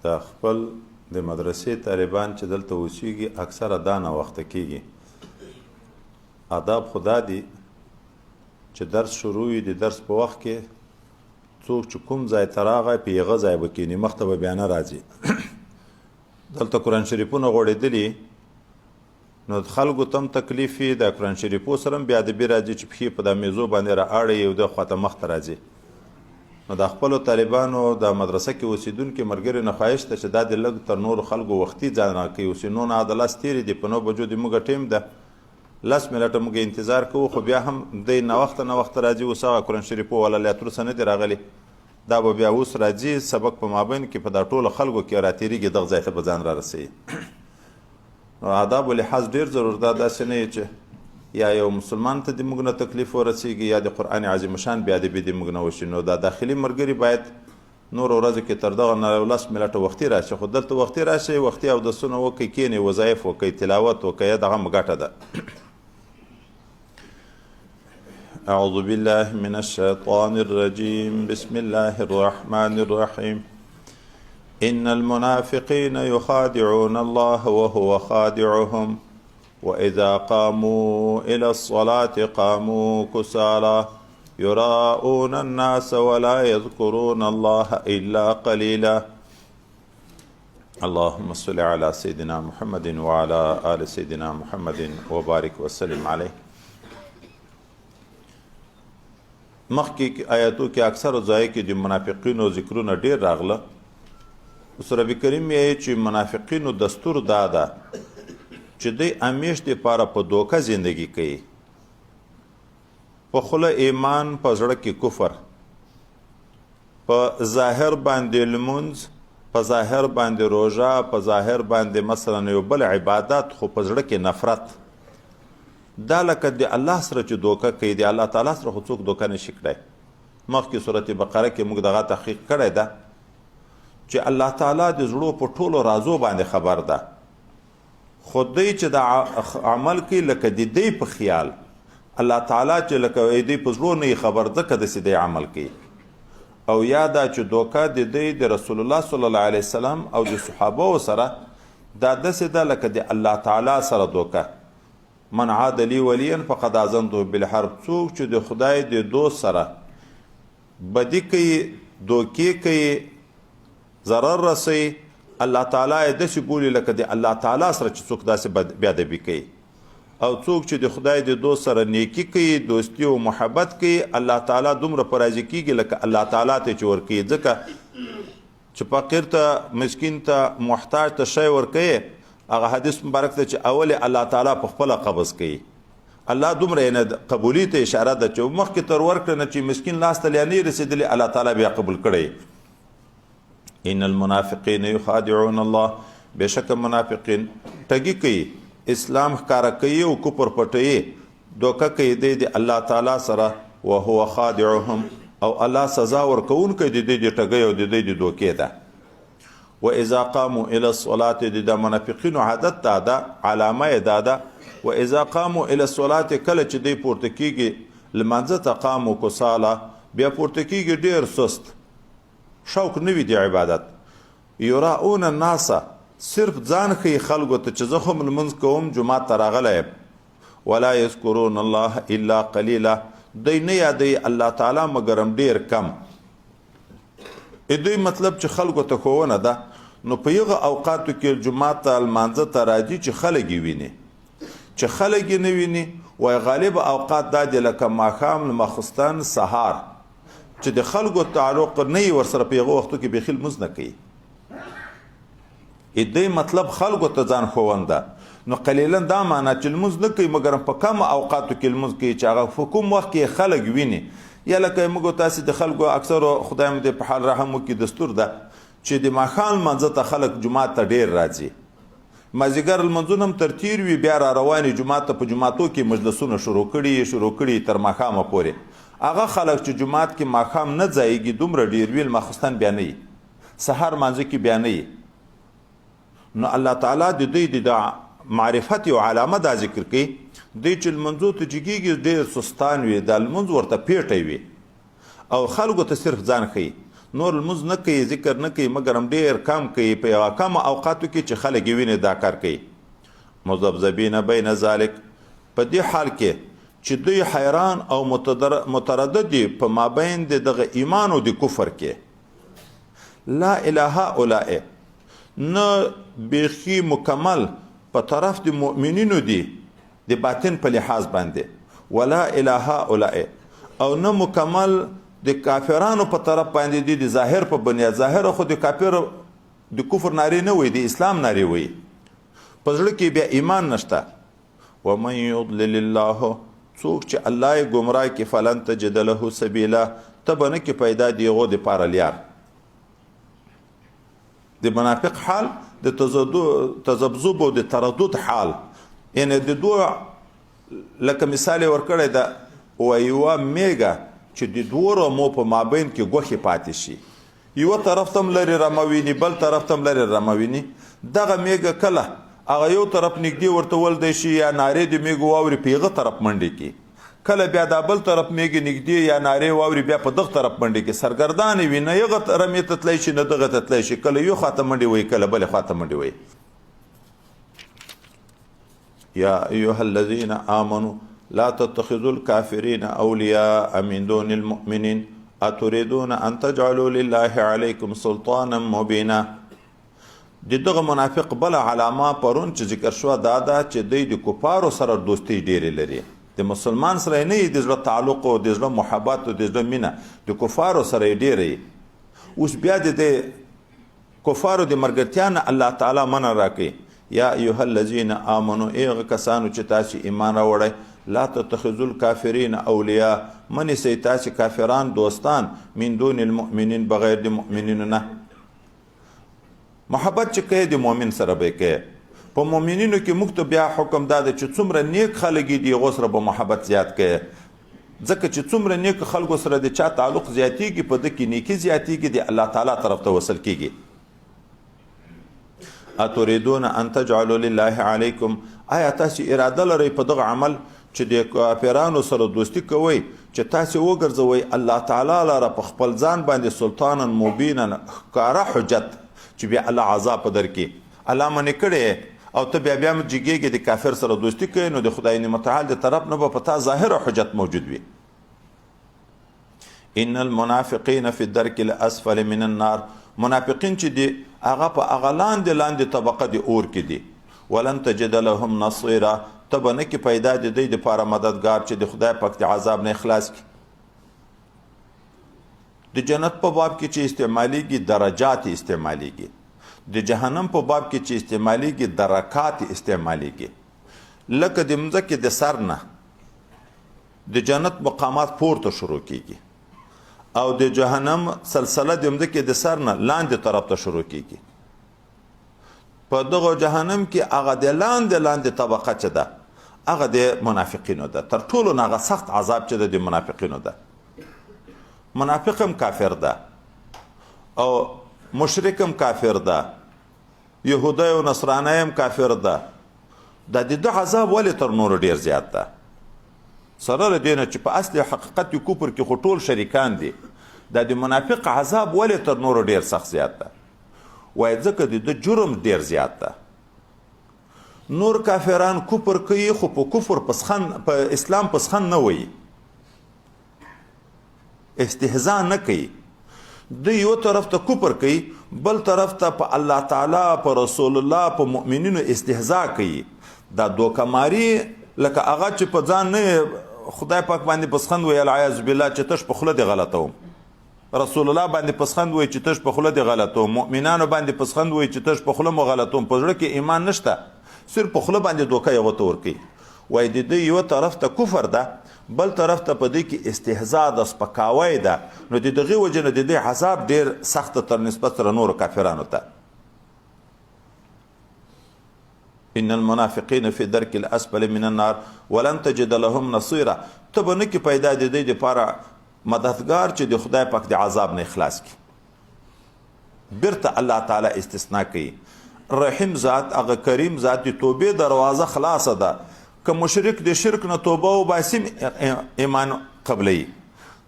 د خپل د مدرسې طالبان چې دلته اوسېږي اکثره دا ناوخته کېږي. آداب خدا دي چې درس شروع وي، د درس په وخت کې څوک چې کوم ځای ته راغی په هغه ځای به کښېني، مخته به بیا نه راځي. دلته قرآن شریفونه غوړېدلي، نو خلکو ته هم تکلیف وي، د قرآن شریفو سره هم بې ادبي راځي چې پښې په دا میزو باندې را اړوي یو د خواته مخته راځي. نو د خپلو طالبانو د مدرسه کې اوسېدونکي ملګري نه خواهش ته چې دا د لږ تر نورو خلکو وختي ځان راکوي. اوس نو نه د لس تېرې دي، په 9 بجو د موږ ټیم ده، 10 منټه موږ انتظار کوو، خو بیا هم دی ناوخته راځي. اوس هغه قرآن شریفو والا لا تر اوسه نه دي راغلي، دا به بیا اوس راځي. سبق په مابین کې په دا ټولو خلکو کې راتېرېږي، دغه ځای ته به ځان را رسوي. آدابو لحاظ ډېر ضرور ده، داسې نه چې یا یو مسلمان ته د موږ نه تکلیف ورسېږي یا د قرآن عظیم شان بې ادبي د موږ نه وشي. نو دا داخلي ملګري باید نورو ورځو کې تر دغه نه 10 منټه وختي راشي، خو دلته وختي راشي، وختي اودسونه وکړئ، کښېنئ، وظایف وکړئ، تلاوت وکړئ، دغه هم ګټه ده. اعوذ بالله من الشیطان الرجیم، بسم الله الرحمن الرحیم. إن المنافقين يخادعون الله وهو خادعهم وإذا قاموا إلى الصلاة قاموا كسالى يراءون الناس ولا يذكرون الله إلا قليلا. اللهم صل على سيدنا محمد وعلى آل سيدنا محمد وبارك وسلم عليه. مخکې آیاتو کې اکثر ځای کې د منافقینو ذکرونه ډېر راغله. اوس ربي کریم یې چې منافقینو دستور دا ده چې دوی همیش دپاره په دوکه زندگی کوي، په خوله ایمان، په زړه کې کفر، په ظاهر باندې لمونځ، په ظاهر باندې روژه، په ظاهر باندې مثلا یو بل عبادت، خو په زړه کې نفرت. دا لکه د الله سره چې دوکه کوي، د الله تعالی سره خو څوک دوکه نشي کړی. مخکې صورت بقره کې موږ دغه تحقیق کړی ده چې الله تعالی د زړو په ټولو رازو باندې خبر ده، خو دی چې د عمل کوي لکه د دی په خیال، الله تعالی چې لکه دی په زړو نه خبر ځکه داسې دی عمل کوي. او یا دا چې دوکه د دی د رسول الله صلی الله علیه وسلم او د صحابه سره دا داسې ده لکه د الله تعالی سره دوکه. من عاد لی ولیا فقد آذنته بالحرب. څوک چې د خدای د دوست سره بدی کوي، دوکې کوي، ضرر رسوي، الله تعالی یې داسې بولي لکه د الله تعالی سره چې څوک داسې بې ادبي کوي. او څوک چې د خدای د دوست سره نیکي کوي، دوستي او محبت کوي، الله تعالی دومره په راضي کېږي لکه الله تعالی ته چې ورکوي. ځکه چې فقیر ته، مسکین ته، محتاج ته شی ورکوي، هغه حدیث مبارک ته چې اول الله تعالی په خپله قبض کوي. الله دومره یې قبولي ته اشاره ده چې مخکې تر ورکړه نه چې مسکین لاس ته لا نه رسېدلی، الله تعالی بیا قبول کړی. ان المنافقین یخادعون الله. بشک منافقین ټګي کوي، اسلام ښکاره کوي او کفر پټوي، دوکه کوي دی د الله تعالی سره. وهو خادعهم. او الله سزا ورکوونکی د دی د ټګۍ او د دی د دوکې ده. واذا قاموا الى الصلاه. د منافقینو عادت دا ده، علامه یې دا ده. واذا قاموا الى الصلاه، کله چې دی پورته کېږي لمانځه ته، قاموا کساله، بیا پورته کېږي ډېر سست، شوق نه وي د عبادت. یراؤون الناس، صرف ځان ښیي خلکو ته چې زه هم لمونځ کوم، جومات ته راغلی یم. ولا یذکرون الله الا قلیلا. دوی نه یادوي الله تعالی مګر هم ډېر کم. دوی مطلب چې خلکو ته ښوونه ده. نو په هغه اوقاتو کې جومات ته لمانځه ته راځي چې خلک یې ویني. چې خلک یې نه ویني، وایي غالب اوقات دا دی لکه ماښام، لماخستن، سهار، چې د خلکو تعلق نه وي ورسره، په هغه وختو کې بیخي لمونځ نه کوي. دوی مطلب خلکو ته ځان ښوونه ده. نو قلیلا دا معنا چې لمونځ نه کوي مګر په کم اوقاتو کې لمونځ کوي چې هغه په کوم وخت کې خلک ویني. یا لکه موږ تاسې د خلکو اکثرو خدای مو دې په حال رحم وکړي دستور ده چې د ماښام لمانځه ته خلک جومات ته ډېر راځي. مازدیګر لمونځونه هم تر تیر وي، بیا را روان جومات ته. په جوماتو کې مجلسونه شروع کړي تر ماښامه پورې. هغه خلک چې جومات کې ماښام نه ځایږي دومره ډېر وي، ماخستن بیا نه وي، سهار مانځه کې بیا نه وي. نو الله تعالی د دوی د معرفت یو علامه دا ذکر کوي. دوی چې لمونځو ته چې کېږي ډېر سستان وي، دا لمونځ ورته پیټی وي او خلکو ته صرف ځان ښیي. نور لمونځ نه کوي ذکر نه کوي مګر هم ډېر کم کوي په یوه کم اوقاتو کې چې خلک یې ویني دا کار کوي مذبذبین بین ذلک په دې حال کې چې دوی حیران او متردد دي په مابین د دغه ایمان او د کفر کې لا اله هؤلاء نه بیخي مکمل په طرف د مؤمنینو دي د باطن په لحاظ باندې ولا اله هؤلاء او نه مکمل د کافرانو په طرف باندې دي د ظاهر په بنیاد ظاهر خو د کافر د کفر ناری نه وي د اسلام ناری وي په زړه کې بیا ایمان نشته ومن یضلل الله څوک چې الله یې ګمراه کړي فلن تجد له سبیلا ته به نه کې پیدا د هغو دپاره لیار د منافق حال د تذبذب او د تردد حال یعنی د دوه لکه مثال یې ورکړی ده و یوه میږه چې د دوو رمو په مابین کې ګوښې پاتې شي یوه طرف ته هم لرې رمه ویني بل طرف ته هم لرې رمه ویني دغه میږه کله هغه یو طرف نږدې ورته ولدی شي یا نارې د میږو واوري په هغه طرف منډې کړي کله بیا دا بل طرف میږي نږدې یا نارې واوري بیا په دغه طرف منډې کړي سرګردانې وي نه هغه رمې ته تلی شي نه دغه ته تلی شي کله یو خواته منډې وایي کله بلې خواته منډې وایي یا ایها الذین آمنوا لا تتخذوا الكافرين أولياء من دون المؤمنين أتريدون أن تجعلوا لله عليكم سلطانا مبينا دغه منافق بل علامه پرون چې ذکر شو دا ده چې دوی د کفارو سره دوستی ډېرې لري د مسلمان سره نه یې د زړه تعلق او د زړه محبت او د زړه مینه د کفارو سره یې ډېرې اوس بیا د کفارو د مرګرتیا نه الله تعالی منع راکوي یا ایها الذین آمنوا هغه کسانو چې تاسو ایمان راوړئ لا تتخذوا الكافرین اولیاء منیسئ تاسې کافران دوستان من دون المؤمنین بغیر د مؤمنینو نه محبت چې کوي د مؤمن سره به کوي په مؤمنینو کې موږ ته بیا حکم دا ده چې څومره نیک خلک دي هغو سره به محبت زیات کوي ځکه چې څومره نیکو خلکو سره د چا تعلق زیاتیږي په ده کې نیکي زیاتیږي د الله تعالی طرف ته وصل کیږي اتریدون ان تجعلوا لله علیکم آیا تاسو اراده لرئ په دغه عمل چې د کافرانو سره دوستی کوئ چې تاسو وګرځوئ الله تعالی لره په خپل ځان باندې سلطانا مبینا ښکاره حجت چې بیا الله عذاب په در کې الله منې کړی او ته بیا هم جګېږې د کافر سره دوستی کوي نو د خدای متعال د طرف نه به په تا ظاهره حجت موجود وي ان المنافقین فی الدرک الاسفل من النار منافقین چې دي هغه په هغه لاندې طبقه د اور کې دي ولن تجد لهم نصیرا ته به نه کې پیدا د دوی دپاره مددګار چې د خدای پاک د عذاب نه اخلاص کړي د جنت په باب کې چې استعمالیږي درجات استعمالیږي د جهنم په باب کې چې استعمالیږي درکات استعمالیږي لکه د مځکې د سر نه د جنت مقامات پورته شروع کیږي او د جهنم سلسله د مځکې د سر نه لاندې طرف ته شروع کیږي په دغه جهنم کې هغه د لاندې طبقه چې ده هغه د منافقینو ده تر ټولو نه هغه سخت عذاب چې ده د منافقینو ده منافق هم کافر ده او مشرک هم کافر ده یهودی او نصرانی هم کافر ده د ده عذاب ولې تر نورو ډیر زیات ده سره له دې نه چې په اصل حقیقت کې کفر کې خو ټول شریکان دي د منافق عذاب ولې تر نورو ډیر سخت زیات ده وایي ځکه د جرم ډیر زیات ده نور کافران کفر کوي خو په کفر په اسلام پسخن نه وایي استهزاء نه کوي د یو طرف ته کفر کوي بل طرف ته په الله تعالی په رسول الله په مؤمنینو استهزاء کوي دا دوکماری لکه هغه چې په ځان نه خدای پاک باندې پسخند وي العیاذ بالله چې تش په خوله دی غلطوم رسول الله باندې پسخند وي چې تش په خوله دی غلطوم مؤمنانو باندې پسخند وي چې تش په خوله مو غلطوم په زړه کې ایمان نشته صرف په خوله باندې دوکه یې ورته ورکوي وایي د دې یو طرف ته کفر ده بل طرف ته په دې کې استهزاء د سپکاوی ده نو د دغې وجې نه د دې عذاب ډېر سخته تر نسبت سره نورو کافرانو ته ان المنافقین فی درک الاسفل من النار ولن تجد لهم نصیرا ته به نه کې پیدا د دې دپاره مددګار چې د خدای پاک د عذاب نه اخلاص کړي بیرته الله تعالی استثناء کوي رحیم ذات هغه کریم ذات د توبې دروازه خلاصه ده که مشرک د شرک نه توبه وباسي ایمان قبلوي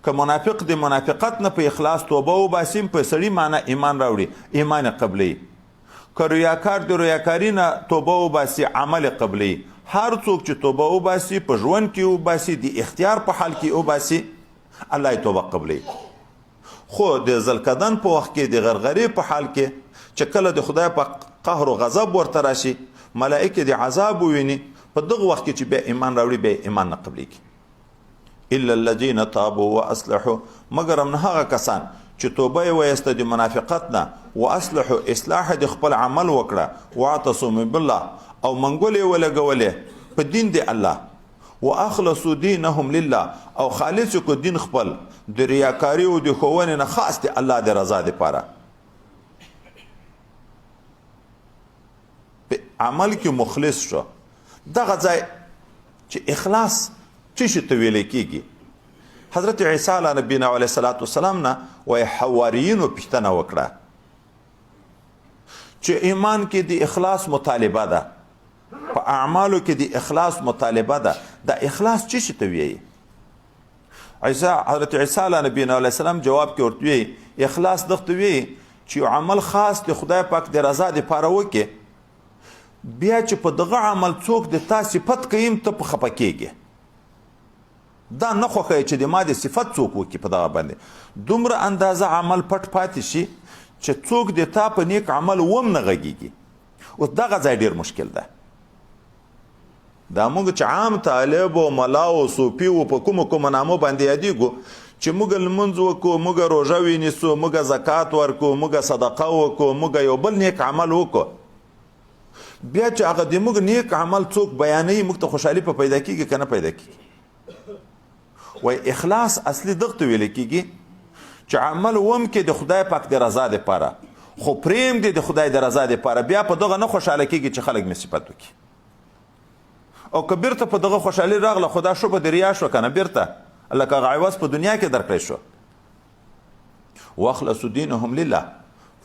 که منافق د منافقت نه په اخلاص توبه وباسي په سړي معنی ایمان راوړي ایمان قبلی، که ریاکار د ریاکاري نه توبه وباسي عمل قبلی. هر څوک چې توبه وباسي په ژوند کې وباسي د اختیار په حال کې وباسي الله یې توبه قبلی. خو د ذلقدن په وخت کې د غرغرې په حال کې چې کله د خدای په قهر و غضب ورته راشي ملائکه د عذاب وویني په دغه وخت کې چې بیا ایمان راوړي بیا ایمان نه قبلیږي. الا الذين تابوا واصلحوا مگر هم هغه کسان چې توبه یې وایسته د منافقت نه واصلحوا اصلاح د خپل عمل وکړه واعتصموا بالله او منګولې ولګولې په دین د الله واخلصوا دینهم لله او خالص کو دین خپل د ریاکاری او د ښوونې نه خاص د الله د رضا دپاره. په عمل کې مخلص شو. دغه ځای چې اخلاص څه شي ته ویلی کېږي حضرت عیسی علیه نبینا علیه صلات وسلام نه وایي حواریینو پوښتنه وکړه چې ایمان کې د اخلاص مطالبه ده په اعمالو کې د اخلاص مطالبه ده د اخلاص څه شي ته ویي حضرت عیسی علیه نبینا علیه السلام جواب کې ورته ویي اخلاص دغته ویي چې عمل خاص د خدای پاک د رضا دپاره وکړې بیا چې په دغه عمل څوک د تا صفت کوي ته په خفه کېږي دا نه خوښوي چې د ما د صفت څوک وکړي په دغه باندې دومره اندازه عمل پټ پاتې شي چې څوک د تا په نیک عمل وم نه غږیږي. اوس دغه ځای ډېر مشکل ده. دا موږ چې عام طالب او ملا او صوفي و په کومو نامو باندې یادېږو چې موږ لمونځ وکړو موږ روژه ونیسو موږ زکات ورکړو موږ صدقه وکړو موږ یو بل نیک عمل وکړو بیا چې هغه د موږ نیک عمل څوک بیانوي موږ ته خوشحالي په پیدا کېږي که نه پیدا کېږي. وای اخلاص اصلي دغته ویل کېږي چې عمل وم کې د خدای پاک د رضا دپاره خو پریم دی د خدای د رضا دپاره بیا په دغه نه خوشحاله کېږي چې خلک مې صفت وکړي او که بیرته په دغه خوشحالي راغله خو دا شوبه د ریا شو که نه بیرته لکه هغه عوض په دنیا کې درکړی شو. واخلصوا دینهم لله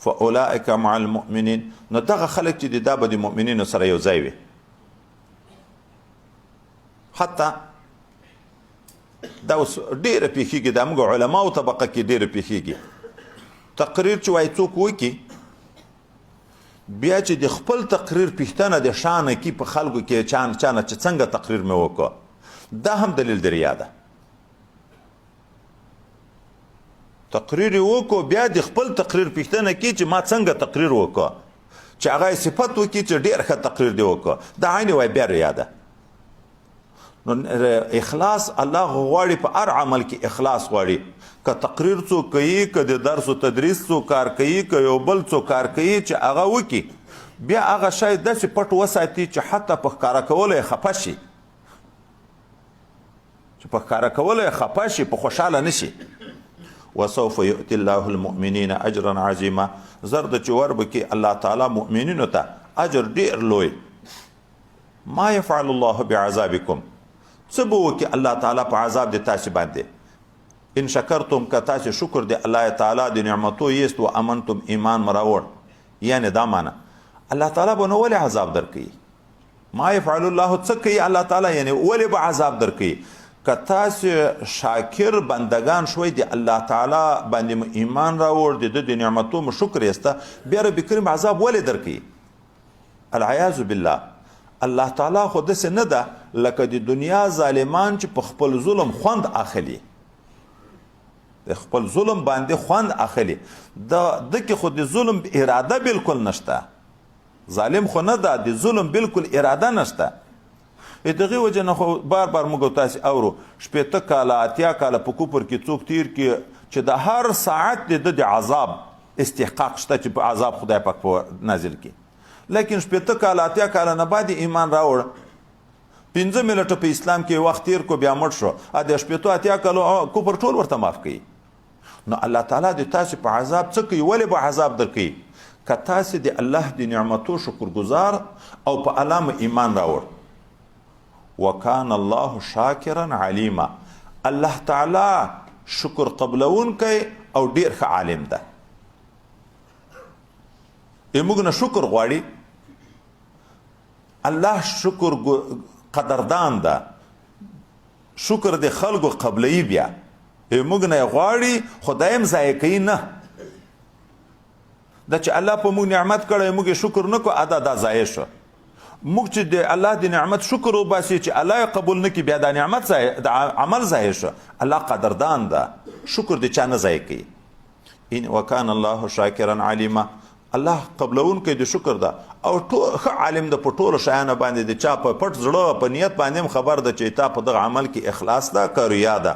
فاولئک مع المؤمنین نو دغه خلک چې دي دا به د مؤمنینو سره یو ځای وي. حتی دا اوس ډېره پیښېږي دا موږ علماو طبقه کې ډېره پیښېږي تقریر چې وایي څوک وکړي بیا چې د خپل تقریر پوښتنه د شانه کې په خلکو کې چانه چې څنګه تقریر مې وکړو دا هم دلیل د ریا ده. تقریر یې وکړو بیا د خپل تقریر پوښتنه کې چې ما څنګه تقریر وکړو چې هغه یې صفت وکړي چې ډېر ښه تقریر دې وکړو دا عین وایي بیا ریا ده. نو اخلاص الله غواړي په هر عمل کې اخلاص غواړي که تقریر څوک کوي که د درس و تدریس څوک کار کوي که یو بل څوک کار کوي چې هغه وکړي بیا هغه شی داسې پټ وساتي چې حتی په ښکاره کولو یې خفه شي چې په ښکاره کولو یې خفه شي په خوشحاله نه شي. وسوف یؤتي الله المؤمنین اجرا عظیما زر د چې وربکي الله تعالی مؤمنینو ته اجر ډېر لوی. ما یفعل الله بعذابکم څه به وکړي الله تعالی په عذاب د تاسې باندې ان شکرتم که تاسې شکر د الله تعالی د نعمتو یست و امنتم ایمان مراوړ یعنی دا معنی الله تعالی به نو ولې عذاب درکوي. ما یفعل الله څه کوي الله تعالی یعنی ولې به عذاب درکوي که تاسې شاکر بندگان شوئ د الله تعالی باندې ایمان راوړ د نعمتو مو شکر یسته بیا رب کریم عذاب ولې درکوي. العیاذ بالله الله تعالی خو داسې نه ده لکه د دنیا ظالمان چې په خپل ظلم خوند اخلي د خپل ظلم باندې خوند اخلي د کې خو د ظلم اراده بالکل نشته ظالم خو نه ده د ظلم بالکل اراده نشته. دغه وجه نه خو بار موږ تاسې اورو شپېته کاله اتیا کاله په کوپر کې څوک تیر کې چې د هر ساعت د عذاب استحقاق شته چې په عذاب خدای پاک په نازل کړي لیکن شپېته کاله اتیا کاله نه بعد ایمان راوړ 15 منټه په اسلام کې وخت تیر کو بیا مړ شو د شپېتو اتیا کالو کوپر ټول ورته معاف کوي. نو الله تعالی د تاسې په عذاب څه کوي ولې به عذاب درکوي که تاسې د الله د نعمتو شکرګزار او په الله ایمان راوړ. وکان الله شاکرا علیما الله تعالی شکر قبلونکی او ډیر ښه عالم ده. موږ نه شکر غواړي الله شکر قدردان ده شکر د خلکو قبلوي بیا موږ نه غواړي خدای هم ضایع کوي نه دا چې الله په موږ نعمت کړی موږ شکر نه کوو ادا دا ضایع شو موږ چې د الله د نعمت شکر وباسي چې الله یې قبول نه کړي بیا دا نعمت د عمل ضایع شو الله قدردان ده شکر د چا نه ضایع کوي ان وکان الله شاکرا علیما الله قبلونکی د شکر ده او ټول ښه عالم ده په ټولو شیانو باندې د چا په پټ زړه په نیت باندې هم خبر ده چې تا په دغه عمل کې اخلاص ده که ریا ده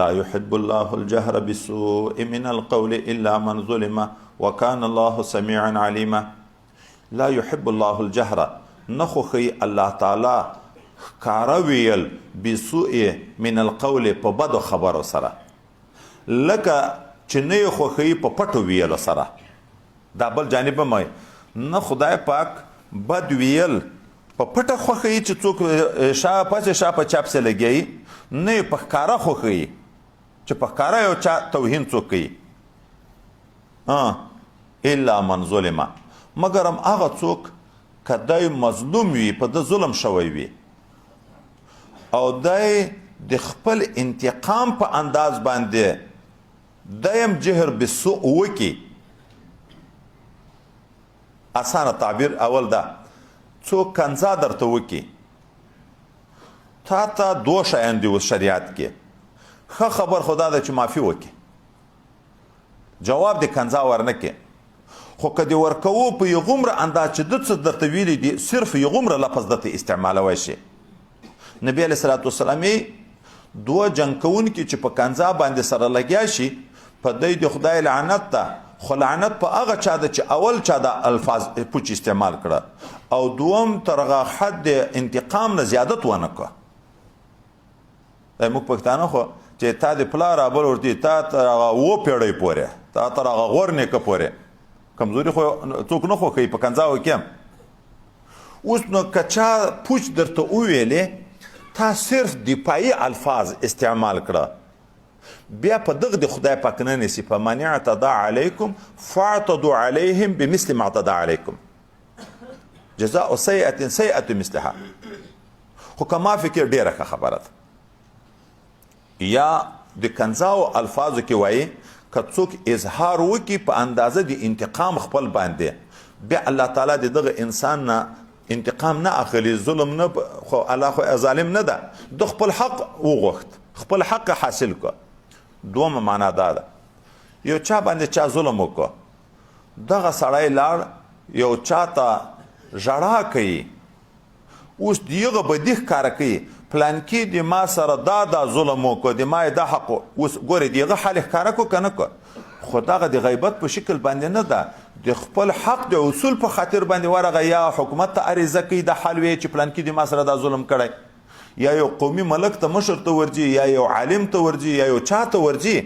لا يحب الله الجهر بالسوء من القول الا من ظلم وكان الله سميعا عليما لا يحب الله الجهر نخوخي الله تعالی ښکاره ویل بسوء من القول په بدو خبرو سره لکه چې نه یې خوښوي په پټو ویلو سره دا بل جانب هم نه خدای پاک بد ویل په پټه خوښوي چې څوک شا پسې شا په چاپ سې لګیایي نه یې په ښکاره خوښوي چې په ښکاره یو چا توهین څوک کوي الا من ظلمه مګر هم هغه څوک که دی مظلوم وي په ده ظلم شوی وي او دی د خپل انتقام په انداز باندې دیم جهر بالسوء وکي اسانه تعبیر اول ده څوک کنځا درته وکي تا ته دوه شیان دي اوس شریعت کې ښه خبر خدا ده چې معافي وکي جواب د کنځا ورنه کې خو که دې ورکوو په یغومره انداز چې ده څه درته ویلي دي صرف یغومره لفظ درته استعمالوی شي نبی علیه صلات وسلام دوه جنګ کوونکي چې په کنځا باندې سره لګیا شي په دی د خدای لعنت ده خو لعنت په هغه چا ده چې اول چا د الفاظ پوچ استعمال کړه او دوم تر هغه حد انتقام نه زیادت ونه کړه موږ پښتانه خو چې تا د پلار ابل ورته تا تر هغه و پیړۍ پورې تا تر هغه غور نیکه پورې کمزوري خو څوک نه خوښوي په کنځاو کې اوس نو که چا پوچ درته وویلې تا صرف دفاعي الفاظ استعمال کړه بیا په دغه د خدای پاک نه نیسي فمن اعتدى علیکم فاعتدوا علیهم بمثل ما اعتدى علیکم جزاء سیئة سیئة مثلها خو که ما فکر ډیره ښه خبره ده یا د کنځاو الفاظو کې وایي که څوک اظهار وکړي په اندازه د انتقام خپل باندې بیا الله تعالی د دغه انسان نه انتقام نه اخلي ظلم نه خو الله خو ظالم نه ده د خپل حق وغوښت خپل حق حاصل کړ دومه معنا دا ده یو چا باندې چا ظلم وکړه دغه سړی لاړ یو چا ته ژړا کوي اوس دغه بدي ښکاره کوي پلانکي د ما سره دا ظلم وکړه د ما دا حق اوس ګورې دغه حال ښکاره کړو که نه کړه خو دغه د غیبت په شکل باندې نه ده د خپل حق د اصول په خاطر باندې ورغه یا حکومت ته عریضه کوي د حال وی چې پلانکي د ما سره دا ظلم کړی یا یو قومي ملک ته مشر ته ورځي یا یو عالم ته ورځي یا یو چا ته ورځي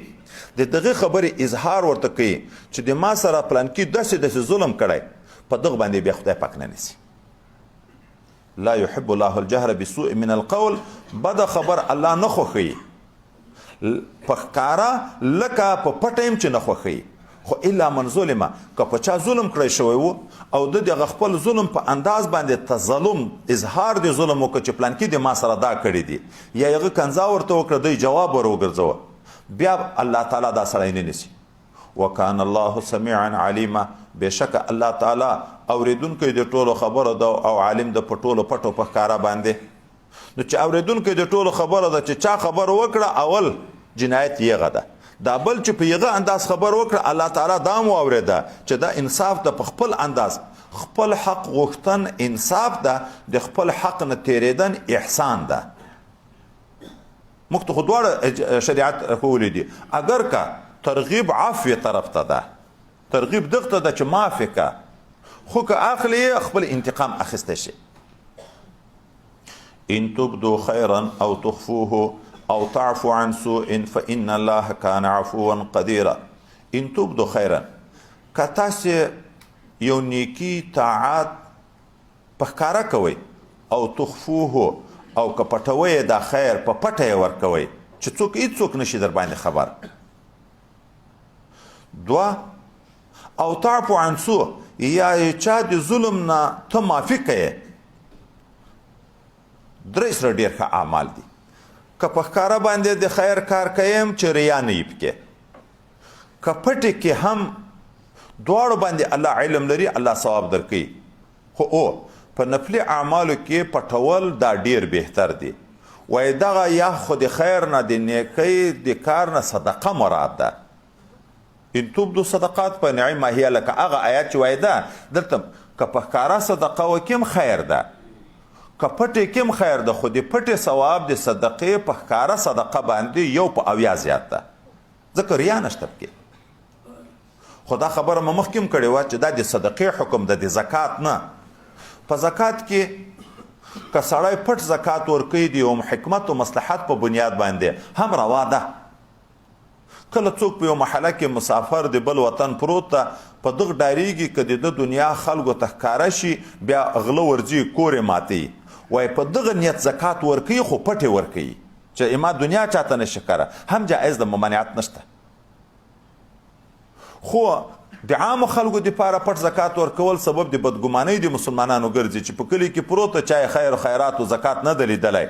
د دغه خبرې اظهار ورته کوي چې د ما سره پلانکي داسې ظلم کړی په دغه باندې بیا خدای پاک نه نیسي لا يحب الله الجهر بالسوء من القول بد خبر الله نه خوښوي په ښکاره لکه په پټه یم چې نه خوښوي خو الا من ظلمه که په چا ظلم کړی شوی و او د دغه خپل ظلم په انداز باندې تظلم اظهار د ظلم وکړه چې پلانکي د ما سره دا کړي دي یا هغه کنځا ورته وکړه دوی جواب ور وګرځوه بیا الله تعالی دا سړی نه نیسي وکان الله سميعا عليما بشک الله تعالی اوریدونکی د ټولو خبره ده او عالم د په ټولو پټو په ښکاره باندې نو چې اوریدونکی د ټولو خبره ده چې چا خبر وکړه اول جنایت یغه ده دا بل چې په یغه انداز خبر وکړه الله تعالی دا مو اوریده چې دا انصاف د په خپل انداز خپل حق غوښتن انصاف ده د خپل حق نه تیریدن احسان ده موږ ته خو دواړه شریعت ښوولي دي اگر که ترغیب عافیه طرف ته ده ترغیب دغه ده چې معافی که خو که اخلي خپل انتقام اخیسته شي ان تبدو خيرا او تخفوه او تعفو عن سوء فإن الله كان عفوا قديرا ان تبدو خيرا که تاسو یو نیکی طاعت په ښکاره کوئ او تخفوه او که پټوئ دا خیر په پټه یې ورکوئ چې څوک هیڅوک نشي در باندې خبر دوه او تعفو عن سوء یا چا د ظلم نه ته معافي کوې درې سره ډېر ښه اعمال دي که په ښکاره باندې د خیر کار کویم چې ریا نه وي پکې، که پټې کې هم دواړو باندې الله علم لري، الله ثواب درکوي. خو په نفلي اعمالو کې پټول دا ډیر بهتر دی. وایي دغه یا خو د خیر نه د نیکۍ د کار نه صدقه مراد ده. ان تبدو صدقات فنعما هي لك، هغه آیات چې وایي ده دلته که په ښکاره صدقه وکړم خیر ده، که پټې کې هم خیر ده، خو د پټې ثواب د صدقې په ښکاره صدقه باندې 1 په 80 زیات ده، ځکه ریا نشته پکې. خو دا خبره مې مخکې هم کړې وه چې دا د صدقې حکم ده، د زکات نه. په زکات کې که سړی پټ زکات ورکوي د یو حکمت و مصلحت په بنیاد باندې هم روا ده. کله څوک په یو محله کې مسافر د بل وطن پروت ده، په دغه ډارېږي که د دنیا خلکو ته ښکاره شي بیا غله ورځي کور یې ماتوي. وایي په دغه نیت زکات ورکوي خو پټ یې ورکوي چې ما دنیا چاته نشي ښکاره، هم جایز ده، ممانعت نشته. خو د عامو خلکو دپاره پټ زکات ورکول سبب د بدګمانۍ د مسلمانانو ګرځي چې په کلي کې پروت چا یې خیر و خیرات و زکات نه ده لیدلی،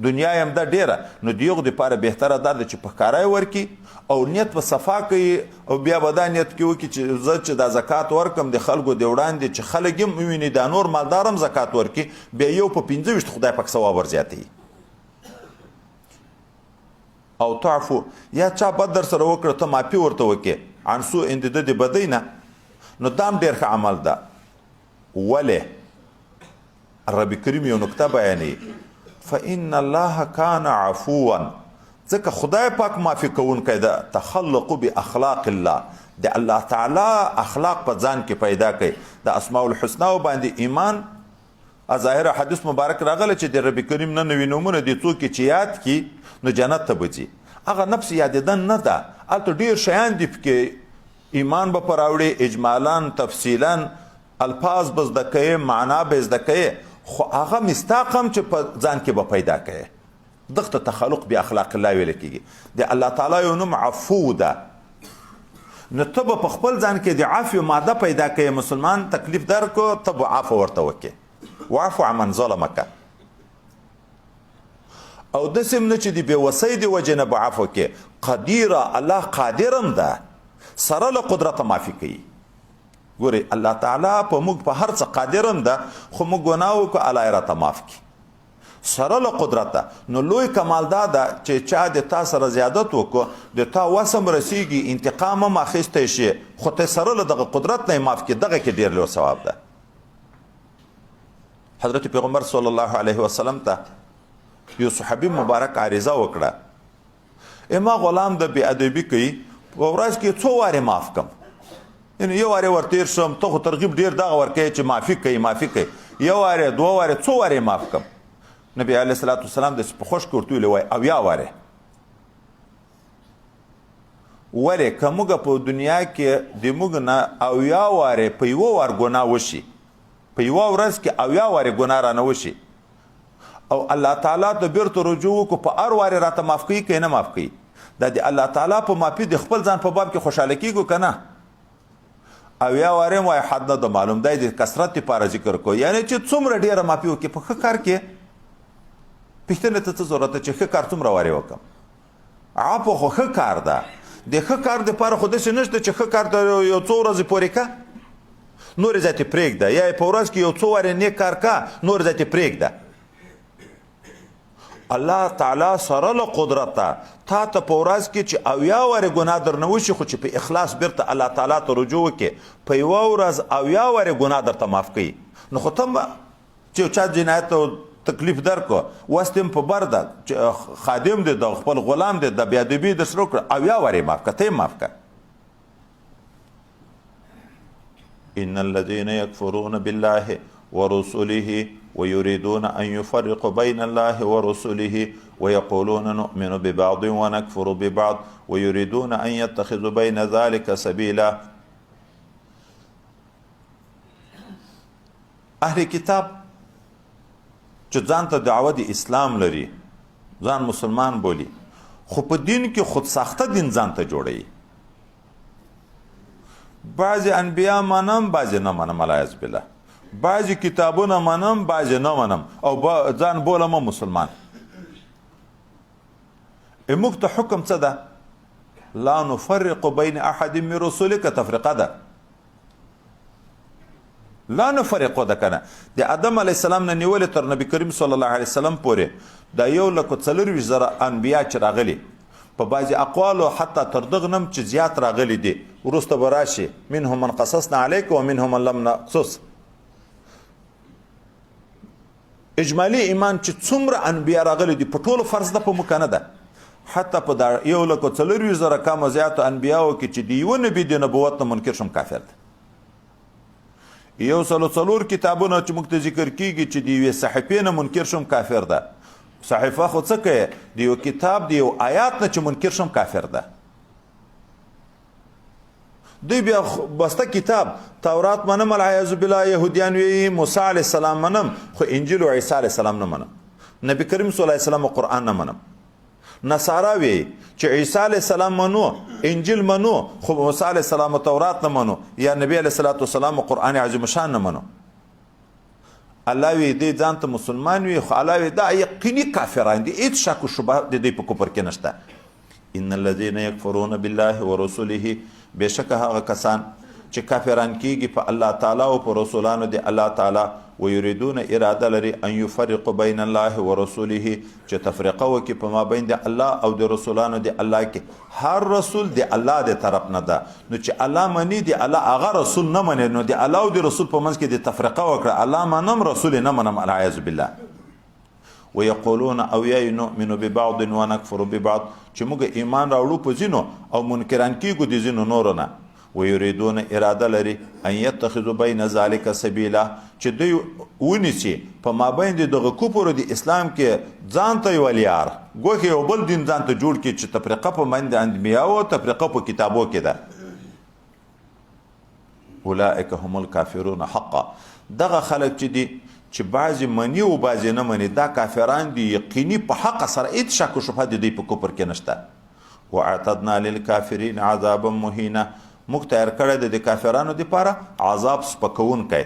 دنیا یې هم ده ډېره. نو د هغو دپاره بهتره دا ده چې په ښکاره یې ورکړي او نیت په صفا کوي، او بیا به دا نیت کې وکړي چې زه چې دا زکات ورکم د خلکو د وړاندې چې خلک هم وویني، دا نور مالدار هم زکات ورکړي، بیا 1 په 25 خدای پاک ثواب ورزیاتوي. او تعفو، یا چا بد در سره وکړه ته معافي ورته وکړې عن سوء د ده د بدۍ نه، نو دا هم ډېر ښه عمل ده. ولې رب کریم یو نکته بیانوي، فإن الله کان عفوا، ځکه خدای پاک معافي کوونکی ده. تخلقوا باخلاق الله، د الله تعالی اخلاق په ځان کې پیدا کوي. د اسماء الحسنا باندې ایمان ظاهره حدیث مبارک راغلی چې د رب کریم نه نوي نومونه دي څوک چې یاد کړي نو جنت ته به ځي. هغه نفس یادېدن نه ده، هلته ډېر شیان دي پکې، ایمان به په راوړي، اجمالا تفصیلا الفاظ به زده کوې، معنا به زده کوې، خو هغه مصداق هم چې په ځان کې به پیدا کوې. دغه ته تخلق باخلاق الله ویل کېږي. د الله تعالی یو نوم عفو ده. نو ته به په خپل ځان کې د عفو ماده پیدا کوې. مسلمان تکلیف درکو ته به عفو ورته وکړې، واعفو عمن ظلمک. او داسې هم نه چې د بېوسۍ د وجې نه به عفو کې، قدیره، الله قادر هم ده، سره له قدرته معافي کوي. ګورئ الله تعالی په موږ په هر څه قادر هم ده، خو موږ ګناه وکړو الله یې راته معاف کړي سره له قدرته. نو لوی کمال دا ده چې چا د تا سره زیادت وکړو، د تا وس هم رسیږي، انتقام هم اخیستی شي، خو ته سره له دغه قدرت نه یې معاف کړي، دغه کې ډېر لوی ثواب ده. حضرت پیغمبر صلی الله علیه وسلم ته یو صحابي مبارک عریضه وکړه، ما غلام د بې ادبي کوي، په ورځ کې څو وارې معاف کم، یعنې یو وارې ورتېر شم، ته خو ترغیب ډېر دغه ورکوې چې معافي کوي معافي کوي، یو وارې 2 وارې څو وارې معاف کم. نبی علیه الصلاة والسلام داسې په خوش کې ورته ویلي وایي 80 وارې. ولې که موږ په دنیا کې د موږ نه 80 وارې په 1 وار ګناه وشي، په 1 ورځ کې 80 وارې ګناه رانه وشي، او الله تعالی ته بیرته رجوع وکړو په هر وارې راته معاف کوي که نه معاف کوي، دا د الله تعالی په معافي د خپل ځان په باب کې خوشحاله کېږو که نه؟ 80 وارې وایي حد نه ده معلوم، دی د کثرت دپاره ذکر کوو، یعنې چې څومره ډېره معافي وکړي. په ښه کار کې پوښتنې ته څه ضرورت ده چې ښه کار څومره وارې وکړم؟ عفو خو ښه کار ده، د ښه کار دپاره خو داسې نشته چې ښه کار ته یو څو ورځې پورې که، نورې ځای ته پرېږده، یا په ورځ کې یو څو وارې نیک کار که، نورې ځای ته پرېږده. الله تعالی سره له قدرته تا ته په ورځ کې چې 80 وارې ګناه درنه وشي، خو چې په اخلاص بیرته الله تعالی ته رجوع وکړې، په 1 ورځ 80 وارې ګناه درته معاف کوي. نو خو ته چې یو چا جنایت او تکلیف درکو، وس دې په بر ده، خادم دی د خپل غلام دی، د بې ادبي درسره وکړه، 80 وارې معاف کړه، ته یې معاف کړه. ان الذين يكفرون بالله ورسله ويريدون أن يفرقوا بين الله ورسله ويقولون نؤمن ببعض ونكفر ببعض ويريدون أن يتخذوا بين ذلك سبيلا. اهل کتاب چې ځان ته دعوه د اسلام لري، ځان مسلمان بولي، خو په دین کې خود ساخته دین ځان ته جوړوي. بعضې انبیا منم، بعضې نه منم، العیاذ بالله، بعضې کتابونه منم، بعضې نه منم، او ځان بولم مسلمان. موږ ته حکم څه ده؟ لا نفرق بین احد من رسولک تفرقه ده. لا نفرقو ده کنه د آدم علیه السلام نه نیولې تر نبی کریم صلی الله علیه وسلم پورې دا 1,40,000 انبیا چې راغلي په بعضې اقوالو حتی تر دغه نم چې زیات راغلي دي وروسته به راشي منهم من قصصنا علیک و منهم من لم نقصص. اجمالي ایمان چې څومره انبیا راغلي دي په ټولو فرض ده په موږ نه ده. حتی په دا 1,40,000 کمه زیاتو انبیاو کې چې د یوه نبي د نبوت نه منکر شم کافر ده. 104 کتابونه چې موږ ته ذکر کیږي چې د یوې صحیفې نه منکر شم کافر ده. صحیفه خو څه کوي؟ د یو کتاب د یو آیات نه چې منکر شم کافر ده. دوی بیا بسته کتاب تورات منم العیاذ بالله، یهودیان وی موسی علیه السلام منم خو انجیل و عیسی علیه السلام نه منم، نبی کریم صلی الله علیه وسلم قرآن نه منم. نصارا وی چې عیسی علیه السلام منو، انجیل منو، خو موسی علیه السلام تورات نه منو، یا نبی علیه الصلاۃ والسلام قرآن عظیم شان نه منو. الله وی دې ځان ته مسلمان وي، خو الله وی دا یقیني کافران دي، هیڅ شک و شبهه د دې په کفر کې نشته. ان الذين يكفرون بالله ورسوله، بشک هغه کسان چې کافران کیږي په الله تعالی او په رسولانو دی الله تعالی، ويريدون اراده لري ان يفرقوا بين الله ورسوله، چې تفریقه وکي په ما بین د الله او د رسولانو دی الله کې. هر رسول دی الله دی طرف نه ده، نو چې الله منی دی الله هغه رسول نه مني، نو دی الله او د رسول په منځ کې دی تفریقه وکړه، الله منم رسول نه منم العیاذ بالله. ويقولون او نؤمن ببعض ونكفر ببعض، چې موږ ایمان راوړو په ځینو او منکران کیږو د ځینو نورو نه. ويريدون اراده لري ان يتخذوا بين ذلك سبيلا، چې دوی ونیسي په مابین د دغه کفر د اسلام کې ځان ته یو لیار ګوښه یو بل دین ځان ته جوړ کړي چې تفریقه په منځ د انبیاو او تفریقه په کتابو کې ده. اولئک هم الکافرون حقا، دغه خلک چې دي چې بعضې مني او بعضې نه مني، دا کافران دي یقیني په حق سره، هېڅ شک و شبهه د دوی په کفر کې نشته. واعتدنا للکافرین عذابا مهینا، موږ تیار کړی د کافرانو دپاره عذاب سپکوونکی.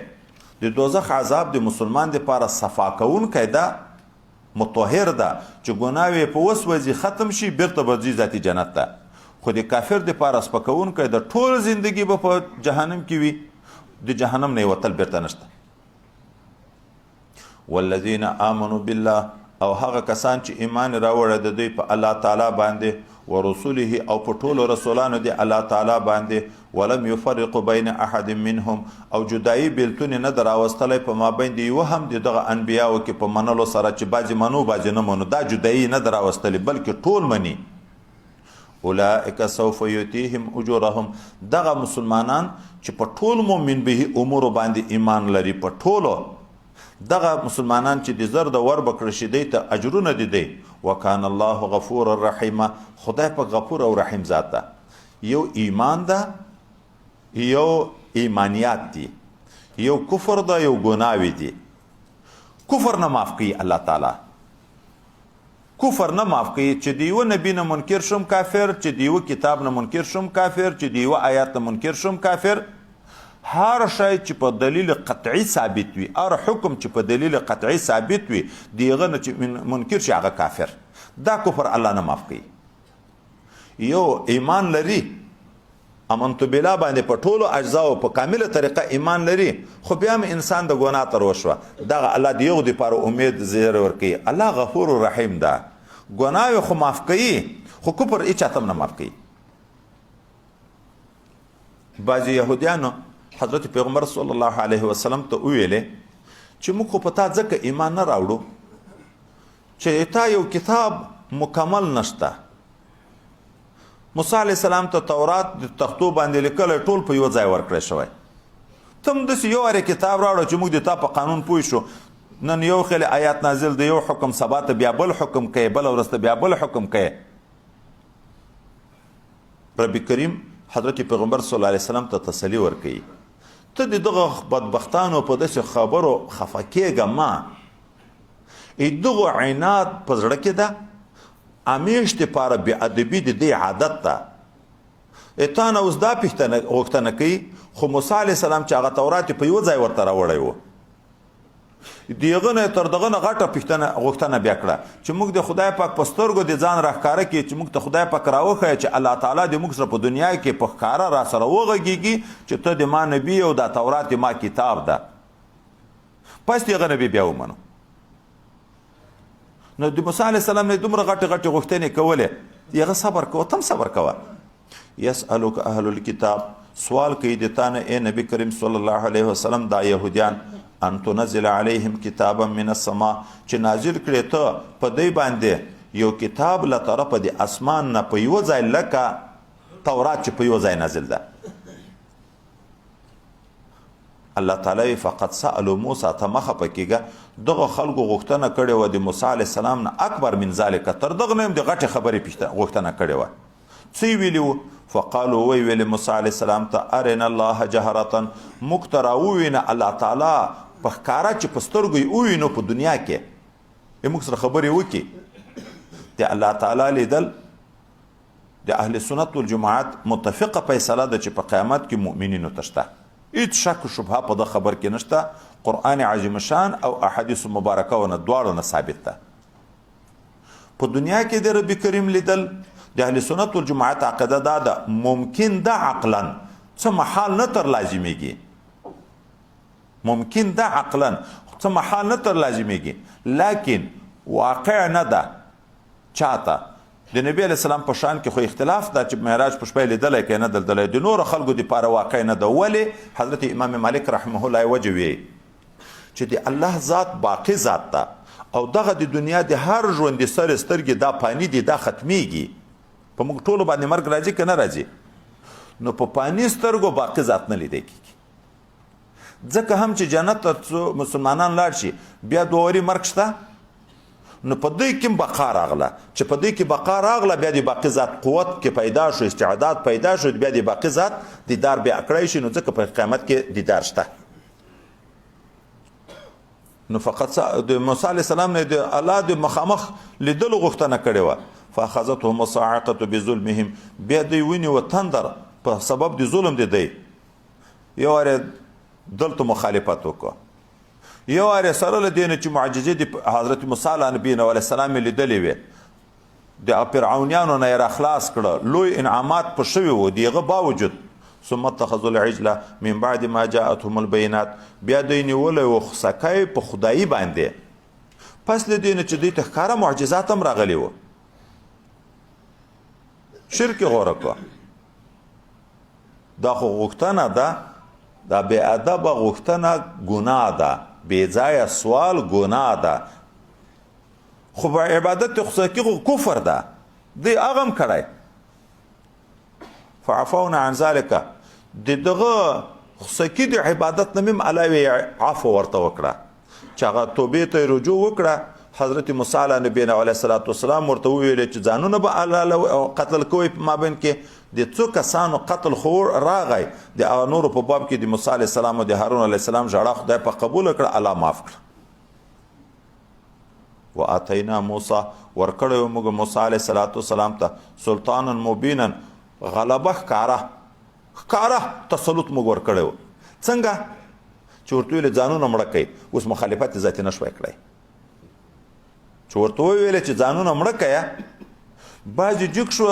د دوزخ عذاب د مسلمان دپاره صفا کوونکی ده، مطهر ده، چې ګناه په وسوځي ختم شي بیرته به ځي ذاتي جنت ته. خو د کافر دپاره سپکوونکی ده، ټول زندگی به په جهنم کې وي، د جهنم نه وتل بیرته نشته. والذین آمنوا بالله، او هغه کسان چې ایمان راوړه د دوی په الله تعالی باندې، ورسوله او په ټولو رسولانو دی الله تعالی باندې، ولم يفرقوا بین احد منهم، او جدایی بیلتون نه در راوستلی په مابین د یوه هم د دغه انبیاو کې په منلو سره چې بعضې منو بعضې نه منو، دا جدایی نه در راوستلی بلکې ټول مني. اولئک سوف یؤتیهم اجورهم، دغه مسلمانان چې په ټول مؤمن به امور باندې ایمان لري، په ټولو دغه مسلمانان چې د زر د ور بکړه شي دی ته اجرونه دي دی. وکان الله غفور الرحیم، خدای په غفور او رحیم ذات ده. یو ایمان ده، یو ایمانیات دي، یو کفر ده، یو ګناوی دي. کفر نه معاف کوي الله تعالی، کفر نه معاف کوي چې د یوه نبي نه منکر شم کافر، چې د یوه کتاب نه منکر شم کافر، چې د یوه آیات نه منکر شم کافر. هر شی چې په دلیل قطعی ثابت وي، هر حکم چې په دلیل قطعی ثابت وي، دیغه نه چې منکر شي هغه کافر. دا کفر الله نه معاف کوي. یو ایمان لري، امنت بالله باندې په ټولو اجزاو په کامله طریقه ایمان لري، خو بیا هم انسان د ګناه تر وشوه، دغه الله د یو دپاره امید زیر ورکوي. الله غفور رحیم ده، ګناه خو معاف کوي، خو کفر هیچ چاته نه معاف کوي. بعضې یهودیانو حضرت پیغمبر صلی الله علیه وسلم ته وویلې چې موږ خو په تا ځکه ایمان نه راوړو چې تا یو کتاب مکمل نشته. موسی علیه السلام ته تورات د تختو باندې لیکلی ټول په یو ځای ورکړی شوی، ته هم داسې یو وارې کتاب راوړه چې موږ د تا په قانون پوه شو. نن یو خیلی آیات نازل د یو حکم، سبا ته بیا بل حکم کوي، بله ورځ ته بیا بل حکم کوي. رب کریم حضرت پیغمبر صلی الله علیه وسلم ته تسلی ورکوي، ته د دغه بدبختانو په داسې خبرو خفه کېږه مه. دغه عناد په زړه کې ده، همیش دپاره بېادبي د دې عادت ده. تا نه اوس دا غوښتنه کوي، خو موسی علیه السلام چې هغه تورات په یو ځای ورته راوړی و، دیغه نه تر دغه نه غټه غوښتنه بیا کړه چې موږ د خدای پاک په سترګو د ځان راښکاره کړي چې موږ ته خدای پاک راوښیه چې الله تعالی دې موږ سره په دنیا کې په ښکاره را سره وغږېږي چې ته د ما نبي او دا تورات د ما کتاب ده. پس دغه نبي بیا ومنو. نو د موسی علیه السلام نه دومره غټې غټې غوښتنې کولې، هغه صبر کوه، تم صبر کوه. یسألک اهل الکتاب، سوال کوي د تا نه ای نبی کریم صلی الله علیه وسلم دا یهودیان، ان تنزل علیهم کتابا من السماء، چې نازل کړې ته په دوی باندې یو کتاب له طرفه د اسمان نه په یوه ځای لکه تورات چې په یوه ځای نازل ده. الله تعالی فقط سألو موسی ته مخه پکېږه، دغه خلکو غوښتنه کړې وه د موسی علیه السلام نه اکبر من ذلک، تر دغه نه هم د غټې خبرې غوښتنه کړې وه. څه یې ویلي وو؟ فقالو وی ویل موسی علیه السلام ته ارنا الله جهرة، موږ ته راووینه الله تعالی په ښکاره چې په سترګو یې ووینو په دنیا کې موږ سره خبرې وکړي. د الله تعالی لیدل د اهل سنت والجماعت متفقه فیصله ده چې په قیامت کې مؤمنینو ته شته، هیڅ شک و شبهه په دغه خبر کې نشته. قرآن عظیم شان او احادیث مبارکه ونه دواړو نه ثابت ده. په دنیا کې د رب کریم لیدل د اهل سنت والجماعت عقیده دا ده ممکن ده عقلا، څه محال نه تر لازمیږي، ممکن ده عقلا څه محال نه تر لازمیږي، لیکن واقع نه ده. چاته د نبی علیه السلام په شان کې خو اختلاف ده چې معراج په شپه لیدلی که نه دلدلی، د نورو خلکو دپاره واقع نه ده. ولې؟ حضرت امام مالک رحمه الله وجه وی چې د الله ذات باقی ذات ده او دغه د دنیا د هر ژوندي سر سترګې دا پانی دي دا ختمیږي، په موږ ټولو باندې مرګ راځي که نه راځي؟ نو په پانی سترګو باقی ذات نه لیدی کېږي. ځکه هم چې جنت ته مسلمانان لاړ شي بیا دووري مرګ شته، نو په دوی کې بقا راغله، چې په دوی کې بقا راغله بیا د باقی ذات قوت کې پیدا شو، استعداد پیدا شو، بیا د باقی ذات دیدار بیا کړی شي، نو ځکه په قیامت کې دیدار شته. نو فقط د موسی علیه السلام نه د الله د مخامخ لیدلو غوښتنه کړې وه. فاخذتهم الصاعقه بظلمهم، بیا دوی ونیوه تندر په سبب د ظلم د دی. یو وارې دلته مخالفت وکړه، یو وارې سره له دې نه چې معجزې د حضرت موسی علیه السلام یې لیدلې وې، د فرعونیانو نه یې راخلاص کړه، لوی انعامات په شوي وو، د هغه باوجود ثم اتخذوا العجل من بعد ما جاءتهم البينات، بیا دوی نیولی و خسکی په خدایي باندې پس له دې نه چې دوی ته ښکاره معجزات هم راغلي وو. شرک غوره کړه. دا خو غوښتنه ده، دا بې ادبه غوښتنه ګناه ده، بې ځایه سوال ګناه ده. خو په عبادت خصوصي خو کفر ده، دی هغه هم کړی. فعفونا عن ذلك، دغه خصوصي د عبادت نه مې علاوه عفو ورته وکړه چې هغه توبې ته رجوع وکړه. حضرت موسی علیه نبینا علیه الصلاة والسلام ورته وویل چې ځانونه به قتل کوئ په مابین کې. د څو کسانو قتل خو راغی، د نورو په باب کې د موسی علیه السلام او د هارون علیه السلام ژړا خدای په قبول کړه، الله معاف کړه. واتینا موسی، ورکړی و موږ موسی علیه السلام ته سلطانا مبینا، غلبه ښکاره تسلط موږ ورکړی و. څنګه چې ورته ویلې ځانونه مړه کوئ، اوس مخالفت ذاتي نه شوی کړی. چې ورته وویلې چې ځانونه مړه کوه، بعضې جګ شو،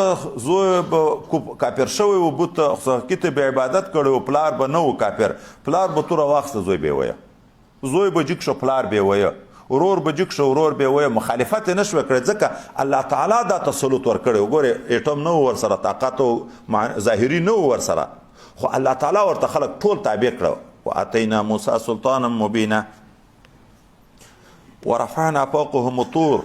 زوی به کافر شوی و، بت خصوصي ته به عبادت کړی و، پلار به نه و کافر، پلار به توره واخیسته زوی به ویه، زوی به جګ شو پلار به ویه، ورور به جګ شو ورور به ویه، مخالفت یې نه شوی کړی ځکه الله تعالی دا تسلط ورکړی و. ګورې ایټم نه و ورسره، طاقت او ظاهري نه و ورسره، خو الله تعالی ورته خلک ټول تابع کړه. واتینا موسی سلطانا مبینا ورفعنا فوقهم الطور،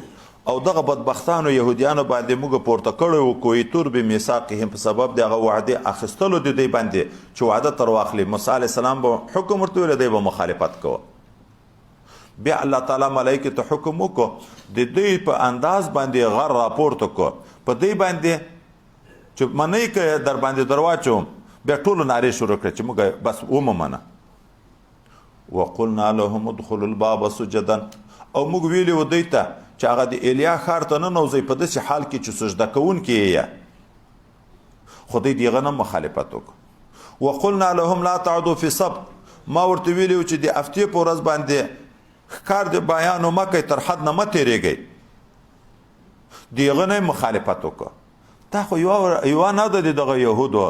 او دغه بدبختانو یهودیانو باندې موږ پورته کړی و کوی تور به میثاقهم، په سبب دغه وعده اخیستلو د دوی باندې چې وعده تر واخلي. موسی علیه السلام به حکم ورته ویلی، دی به مخالفت کوه. بیا الله تعالی ملایکې ته حکم وکړو د دوی په انداز باندې غر راپورته کړو، په دوی باندې چې منۍ که در باندې درواچوم، بیا ټولو نارې شروع کړې چې موږ بس ومنه. وقلنا لهم ادخلوا الباب سجدا، او موږ ویلي و دوی ته چې هغه د ایلیا ښار ته ننوځئ په داسې حال کې چې سجده کوونکي یې، خو دوی د هغه نه مخالفت وکړو. وقلنا لهم لا تعدوا فی السبت، ما ورته ویلي و چې د هفتې په ورځ باندې ښکار د بیان مه کوئ تر حد نه مه تېرېږئ د هغه نه مخالفت وکړه دا خو یوه نه ده د دغه یهودو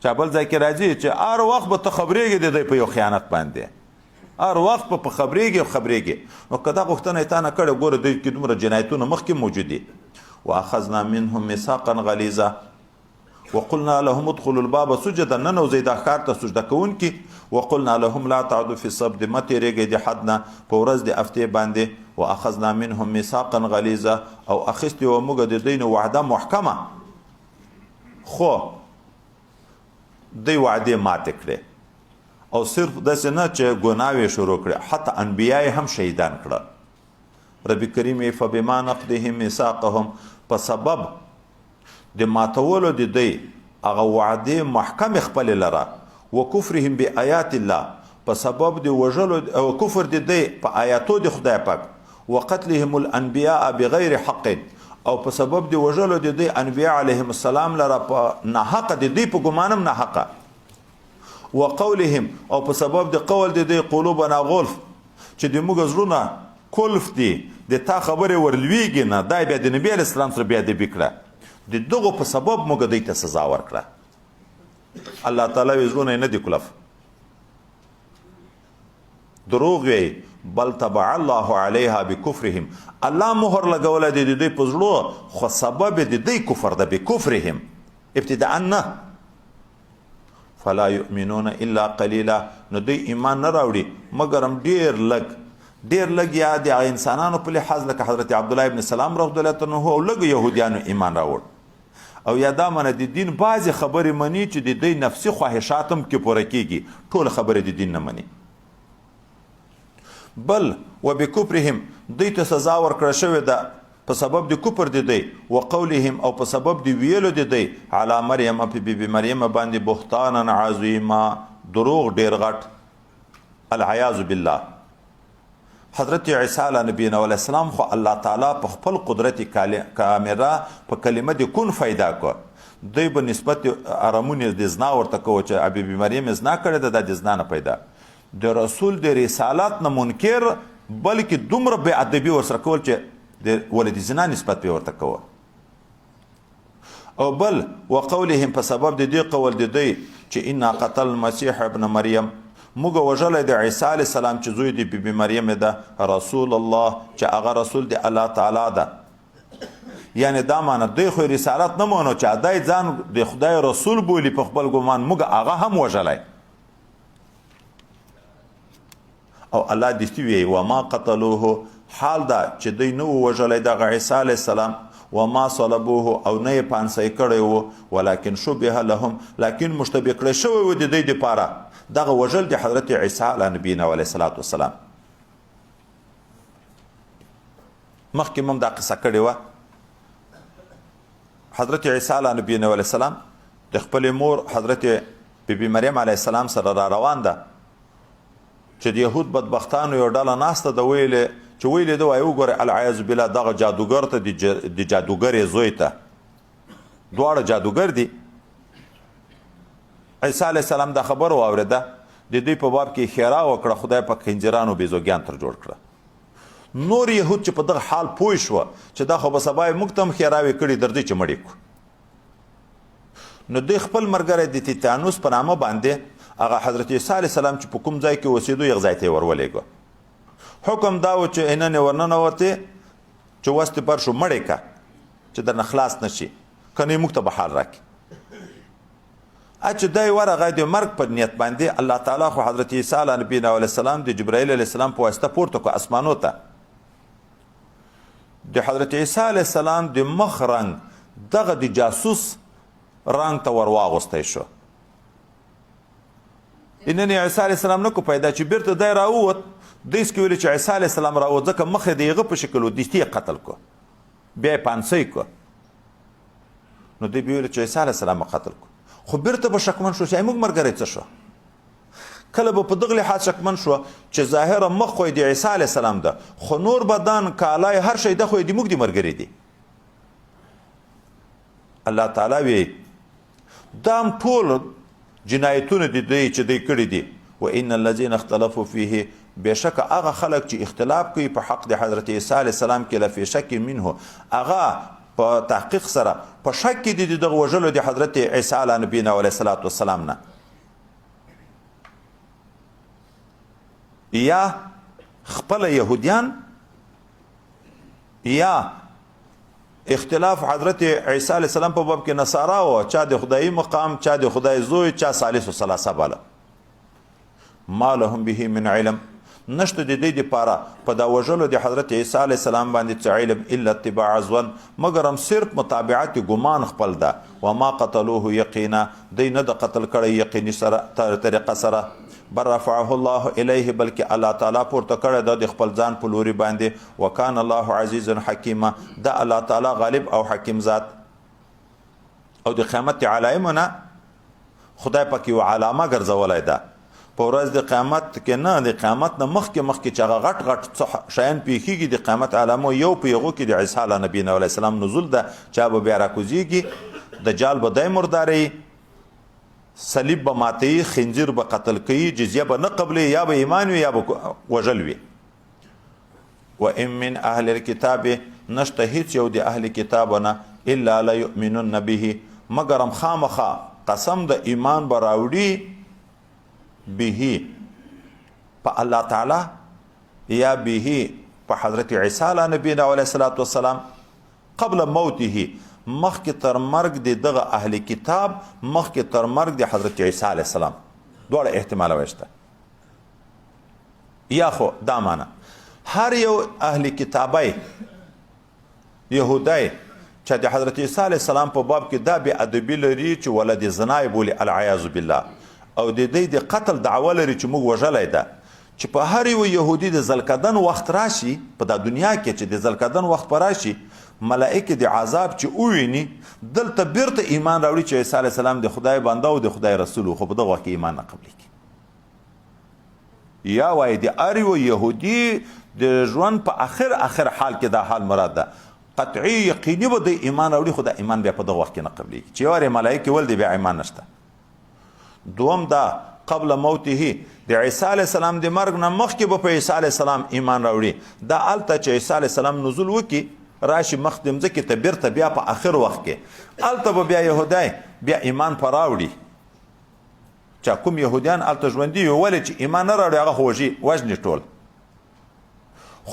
چا بل ځای کې راځي چې هر وخت به ته خبرېږې د دوی په یو خیانت باندې هر وخت په خبرېږي نو که دا غوښتنه یې تا نه کړې ګوره دوی کې دومره جنایتونه مخکې موجود دي واخذنا منهم میثاقا غلیظا وقلنا لهم ادخلوا الباب سجدا ننوځئ دا ښکار ته سجده کوونکي وقلنا لهم لا تعدوا في السبت مه تېرېږئ د حد نه په ورځ د هفتې باندې واخذنا منهم میثاقا غلیظا او اخیستې وه موږ د دوی نه وعده محکمه خو دوی وعدې ماتې کړې او صرف داسې نه چې ګناوې شروع کړې حتی انبیا هم شهیدان کړه رب کریم فبما نقضهم میثاقهم په سبب د ماتولو د دوی هغه وعدې محکم خپلې لره وکفرهم بآیات الله په سبب د وژلو او کفر د دوی په آیاتو د خدای پاک وقتلهم الانبیاء بغیر حق او په سبب د وژلو د دوی انبیا علیهم السلام لره په ناحقه د دوی په ګمانم ناحقه وقولهم او په سبب د قول د دوی قلوبنا غلف چې د موږ زړونه کلف دي د تا خبرې ورلویږي نه دا بیا د نبی علیه السلام سره بیادبي کړه د دغو په سبب موږ دوی ته سزا ورکړه الله تعالی وی زړونه نه دي کلف دروغ وی بل طبع الله علیها بکفرهم الله مهر لګوله د دوی په زړو خو سبب د دوی کفر ده بکفرهم ابتداء نه فلا یؤمنون الا قلیلا نو دوی ایمان نه راوړي مګر هم ډیر لږ یا د انسانانو په لحاظ لکه حضرت عبدالله ابن سلام رضی الله عنه او لږ یهودیانو ایمان راوړ او یا دا منه د دین بعضې خبرې مني چې د دوی نفسي خواهشات هم کې پوره کیږي ټول خبرې د دین نه مني بل وبکفرهم دوی ته سزا ورکړه شوې ده په سبب د کفر د دوی وقولهم او په سبب د ویلو د دوی علی مریم په بیبي مریم باندې بهتانا عظیما دروغ ډیر غټ العیاذ بالله حضرت عیسی علیه نبینا علیه السلام خو الله تعالی په خپل قدرت کامره په کلمه د کن پیدا کړ دوی به نسبت ارمون د زنا ورته کوي چې بیبي مریم زنا کړې ده د زنا نه پیدا د رسول د رسالت نه منکر بلکې دومره بې ادبي ورسره کول چې د ولد زنا نسبت به ورته کوه او بل وقولهم په سبب د دې قول د دوی چې انا قتل المسيح ابن مریم موږ وژلی د عیسی علیه السلام چې زوی د بیبي مریم ده رسول الله چې هغه رسول د الله تعالی ده یعنی دا معنی دوی خو رسالت نه مانو چې دای ځان د خدای رسول بولي په خپل ګمان موږ هغه هم وژلی او الله دې وی وما قتلوه حال دا چې دوی نه وژلی دغه عیسی علیه السلام وما صلبوه او نه یې پانسی کړی و ولکن شبه لهم لکن مشتبه کړی شوی و د دوی دپاره دغه وژل د حضرت عیسی علیه نبینا علیه الصلاة والسلام مخکې هم دا قصه کړې وه حضرت عیسی علیه نبینا علیه السلام د خپلې مور حضرت بیبي مریم علیه السلام سره را روان ده چې د یهود بدبختانو یو ډله ناسته ده ویلې چې ویلې ده وایي وګورئ العیاذ بالله دغه جادوګر ته د جادوګرې زوی ته دواړه جادوګر دي عیسی علیه السلام دا خبر واورېده د دوی په باب کې ښېرا وکړه خدای په خنجرانو بیزوګیان تر جوړ کړه نور یهود چې په دغه حال پوه شوه چې دا خو به سبا یې موږ ته هم ښېراوې کړي در دوی چې مړې کړو نو دوی خپل ملګری د تیتانوس په نامه باندې هغه حضرت عیسی علیه السلام چې په کوم ځای کې اوسېدو یغ ځای ته یې ورولېږه حکم دا و چې اینن یې ورننوتې چې وستې پر شو مړې که چې درنه خلاص نه شي که نه یې موږ ته به حال راکړي چې دی ورغی د مرګ په نیت باندې الله تعالی خو حضرت عیسی علیه نبینا علیه السلام د جبرائیل علیه السلام په واسطه پورته کړو اسمانو ته د حضرت عیسی علیه السلام د مخ رنګ دغه د جاسوس رنګ ته ور واغوستی شو اینن عیسی علیه السلام نه کو پیدا چې بیرته دی راووت دیس کې ویل چې عیسی علیه السلام راووت ځکه مخ یې د هغه په شکل و دستي یې قتل کو بیا یې پانسی کو نو دوی ویل چې عیسی علیه السلام قتل کو خو بیرته به شکمن شو چې موږ ملګری څه شو کله به په دغه لحاظ شکمن شو چې ظاهره مخ خو یې د عیسی علیه السلام ده خو نور بدن کالای هر شی ده خو یې د موږ د ملګري دي الله تعالی وی دا ټول جنایتونه د دوی چې دوی کړي دي وان الذين اختلفوا فيه بشک هغه خلک چې اختلاف کوي په حق د حضرت عیسی علیه السلام کې لفی شک منه هغه په تحقیق سره په شک کې دي دغه وژلو د حضرت عیسی علیه نبینا علیه الصلاۃ والسلام نه یا خپل یهودیان یا اختلاف حضرت عیسی علیه السلام په باب کې نصارا او چا د خدای مقام چا د خدای زوی چا ثالث و ثلاثه بالا ما لهم به من علم نشته د دې لپاره په دا وژلو د حضرت عیسی علیه السلام باندې څه علم الا اتباع ظن مگر هم صرف متابعت ګمان خپل ده وما قتلوه یقینا دی نه د قتل کړی یقیني سره طریقه سره بل رفعه الله الیه بلکې الله تعالی پورته کړی د خپل ځان په لوري باندې وکان الله عزیز حکیم دا الله تعالی غالب او حکیم ذات او د قیامت علامه خدای پاک یو علامه ګرځولای ده په ورځ د قیامت کې نه د قیامت نه مخکې چې هغه غټ غټ شیان پیښیږي د قیامت علامه یو په یغو کې د عیسی علیه نبی علیه السلام نزول ده چا به بیا راکوزیږي دجال به دای مرداري صلیب به ماتی خنجر به قتل کوي جزیه به نه قبلي یا به ایمان وي یا به وژل وي و ان من اهل الكتاب نشته هیڅ یو د اهل کتابونه الا لا يؤمنون به مگر هم خامخا قسم د ایمان به راوړي به په الله تعالی یا به په حضرت عیسی علیه نبی علیه الصلاۃ والسلام قبل موته مخکې تر مرګ د دغه اهل کتاب مخکې تر مرګ د حضرت عیسی علیه السلام دواړه احتمال وشته یا خو دا معنی هر یو اهل کتابی یهودی چې د حضرت عیسی علیه السلام په باب کې دا بې ادبي لري چې ولد زنا یې بولي العیاذ بالله او د دې د قتل دعوه لري چې موږ وژلی ده چې په هر یو یهودي د ذلقدن وخت راشي په دا دنیا کې چې د ذلقدن وخت پر راشي ملائکه د عذاب چې اوویني دلته بیرته ایمان راوړي چې عیسی علیه السلام د خدای بنده او د خدای رسول خو په دغه وخت ایمان نه قبلېږي یا وایي د هر یو یهودي د ژوند په اخر حال کې دا حال مراد ده قطعي یقیني به د ایمان راوړي خو د ایمان بیا په دغه وخت کې نه قبلېږي چې یو ملائکه ول دی بیا ایمان نشته دوم دا قبل موته د عیسی علیه السلام د مرګ نه مخکې به په عیسی علیه السلام ایمان راوړي دا هلته چې عیسی علیه السلام نزول وکړي راشي مخدم ځکه ته بیرته بیا په آخر وخت کې هلته به بیا یهودی بیا ایمان په راوړي چې کوم یهودیان هلته ژوندي وي ولې چې ایمان نه راوړي هغه خو وژني ټول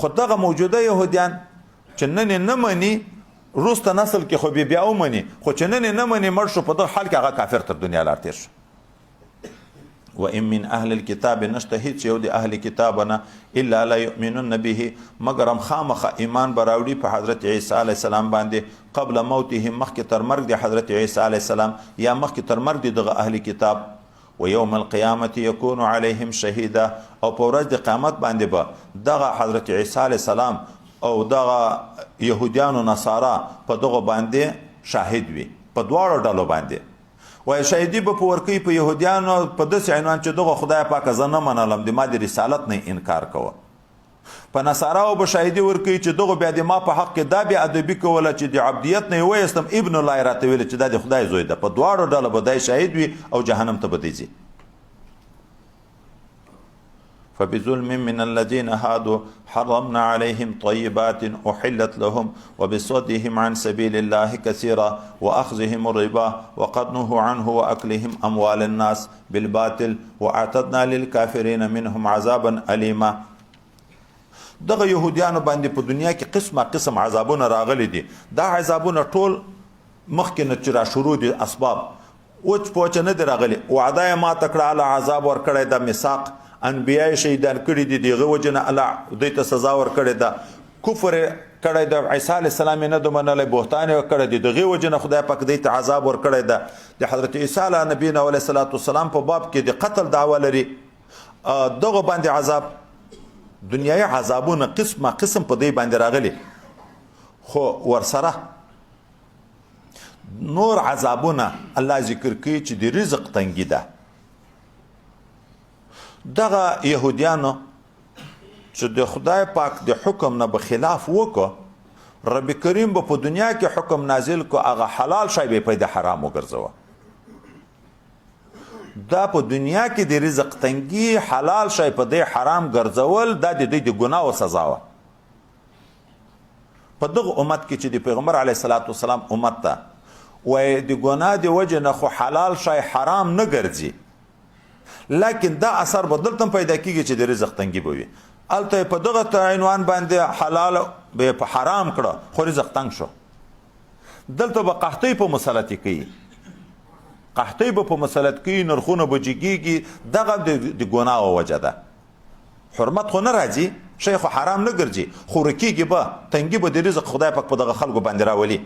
خو دغه موجوده یهودیان چې نن نه مني وروسته نسل کې خو بیا ومني خو چې نن نه مني مړ شو په دغه حال کې هغه کافر تر دنیا لار تېر شو وان من اهل الكتاب نشته هیڅ یو د اهل کتابونه الا لا يؤمنون به مگر هم خامخه ایمان براوړي په حضرت عیسی علیه السلام باندې قبل موته مخکې تر مرګ د حضرت عیسی علیه السلام یا مخکې تر مرګ دغه اهل کتاب ويوم القيامه يكون عليهم شهيدا او په ورځ د قیامت باندې به دغه حضرت عیسی علیه السلام او دغه يهوديان او نصارا په دغه باندې شاهد وي په دواړو ډلو باندې وای شهیدی به پورکی په يهوديانو په داسې عنوان چې دغه خدای پاک زه نه منلم د ما د رسالت نه انکار کوه په نصاراو به شهیدی ورکوي چې دغه بیا د ما په حق کې دا بیا ادبي کوله چې د عبدیت نه وایستم ابن الله راته ویل چې دا د خدای زوی ده په دواړو ډله به دی شهید وي او جهنم ته به دی ځي فبظلم من الذين هادوا حرمنا عليهم طيبات أحلت لهم وبصدهم عن سبيل الله كثيرا وأخذهم الربا وقد نهوا عنه وأكلهم أموال الناس بالباطل وأعتدنا للكافرين منهم عذابا أليما دغه يهوديانو باندې په دنیا کې قسم عذابونه راغلي دي دا عذابونه ټول مخکې نه چې را شروع دي اسباب اوچ پوچ نه دي راغلي وعده ما تکړه علی عذاب ور کړی د میثاق انبیاء شهیدان کړي دي دغه وجنه الله دوی ته سزا ور کړی ده کفر کړی د عیسی علی السلام نه د منلې بهتان کړی دي دغه وجنه خدای پاک دوی ته عذاب ور کړی ده د حضرت عیسی علی نبی علیه الصلاۃ والسلام په باب کې د قتل دعوه لري دغه باندې عذاب دنیای عذابونه قسم په دې باندې راغلي خو ورسره نور عذابونه الله ذکر کوي چې د رزق تنګي ده دغه يهوديانو چې د خدای پاک د حکم نه بخلاف وکړه رب کریم به په دنیا کې حکم نازل کو هغه حلال شی به پیدا حرام وګرځوه دا په دنیا کې د رزق تنګي حلال شی په دې حرام ګرځول دا د دوی د ګناه سزا وه. په دغه امت کې چې د پیغمبر علیه الصلاة والسلام امت ته وایي د ګناه د وجې نه خو حلال شی حرام نه ګرځي، لیکن دا اثر به دلته پیدا کېږي چې د رزق تنګي به وي. هلته په دغه عنوان باندې حلال به په حرام کړه خو رزق تنګ شو. دلته به قحطۍ په مسلط کوي، قحطۍ به په مسلط کوي، نرخونه به جګېږي. دغه د ګناه وجه ده. حرمت خو نه راځي، شی خو حرام نه ګرځي، خو ورکېږي به، تنګي به د رزق خدای پاک په دغه خلکو باندې راولي.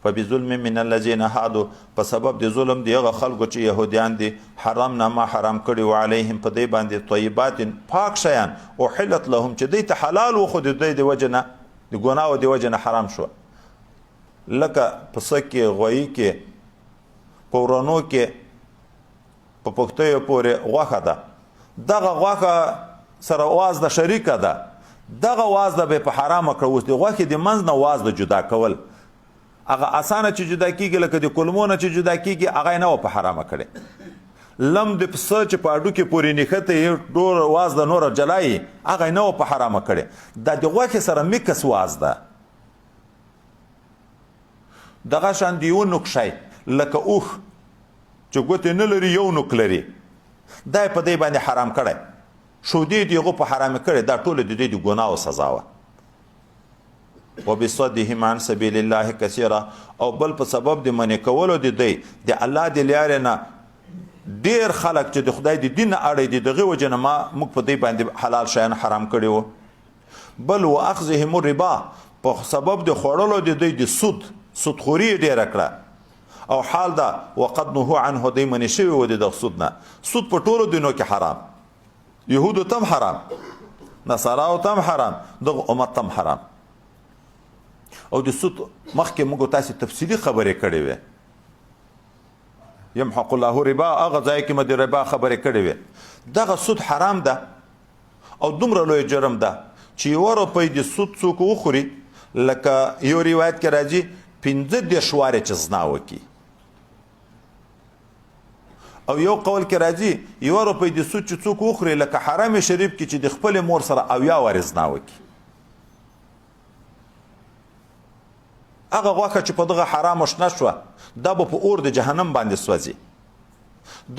فبظلم من الذين هادوا، په سبب د ظلم د هغه خلکو چې یهودیان دي، حرمنا ما حرام کړي و علیهم په دوی باندې طیبات پاک شیان احلت لهم چې دوی ته حلال و خو د دوی د وجه نه د ګناهو د وجه نه حرام شو. لکه پسه کې، غویي کې، په ورنو کې، په پښتیو پورې غوښه ده. دغه غوښه سره وازده شریکه ده، دغه وازده به په حرامه کړه. اوس د غوښې د منځ نه وازده جدا کول هغه اسانه چې جدا کیږي، لکه د کلمو نه چې جدا کیږي، هغه نه و په حرامه کړي. لم د پسه چې په اډو کې پورې نښته یې ډور وازده نوره جلایي، هغه نه و په حرامه کړي. دا د غوښې سره میکس وازده. دغه شان د یو نوک شی لکه اوښ چې ګوتې نه لري، یو نوک لري، دا یې په دې باندې حرام کړی. شودې د هغو په حرامه کړی. دا ټوله د دوی د ګناهو سزا وه. وبصدهم عن سبیل الله کثیره، او بل په سبب د منې کولو د دوی د الله د لارې نه ډېر خلک چې د خدای د دین نه اړی دي، دغه وجې نه موږ په دوی باندې حلال شیان حرام کړي وو. بل واخذهم الربا، په سبب د خوړلو د دوی د سودخوري یې ډېره کړه. او حال دا وقد نهوا عنه، دوی منې شوي وو د دغه سود نه. سود په ټولو دینو کې حرام، یهودو ته هم حرام، نصاراو ته هم حرام، دغه امت ته هم حرام. او د سود مخکې موږ تاسې تفصیلي خبرې کړې وې. یمحق الله ربا، هغه ځای کې مې د ربا خبرې کړې وې. دغه سود حرام ده او دومره لوی جرم ده چې 1 روپۍ د سود څوک وخوري، لکه یو روایت کې راځي 15 وارې چې زنا وکړي، او یو قول کې راځي 1 روپۍ د سود چې څوک وخوري، لکه حرم شریف کې چې د خپل مور سره 80 وارې زنا وکړي. هغه غوښه چې په دغه حرامو شنه شوه، دا به په اور د جهنم باندې سوځي.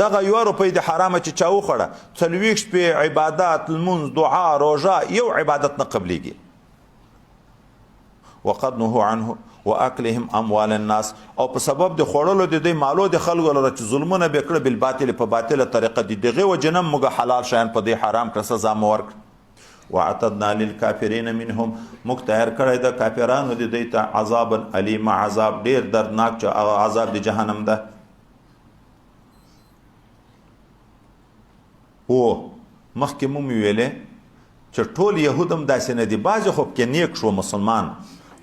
دغه 1 روپۍ د حرامه چې چا وخوړه، 40 شپې عبادات، لمونځ، دعا، روژه، یو عبادت نه قبلیږي. وقد نهوا عنه واکلهم اموال الناس، او په سبب د خوړلو د دوی مالو د خلکو لره چې ظلمونه به کړه بالباطل، په باطله طریقه دي، دغه وجه نه موږ حلال شیان په دې حرام کړه، سزا مو ورکړه. واعتدنا للكافرین منهم، موږ تیار کړی د کافرانو د دوی ته عذابا الیما، عذاب ډیر دردناک چې عذاب د جهنم ده. هو مخکې مو ویلې چې ټول یهود هم داسې نه دي، بعضې خو پکې نیک شو مسلمان.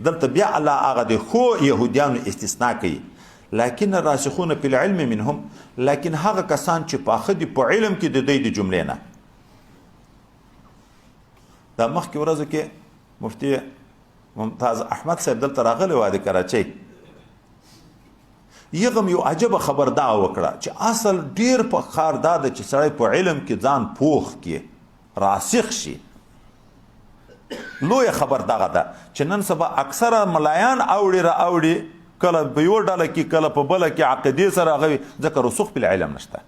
دلته بیا الله هغه د ښو یهودیانو استثنا کوي. لکن الراسخون فی العلم منهم، لیکن هغه کسان چې پاخه دي په علم کې د دوی د جملې نه. دا مخکې ورځو کې مفتي ممتاز احمد صاحب دلته راغلی و د کراچۍ، یغم یو عجبه خبر دا وکړه چې اصل ډیر په کار دا ده چې سړی په علم کې ځان پوخ کړي، راسخ شي. لویه خبر دغه ده چې نن سبا اکثره ملایان اوړي را اوړي، کله په یو ډله کې کله په بله کې عقیدې سره هغه ځکه رسوخ په علم نشته.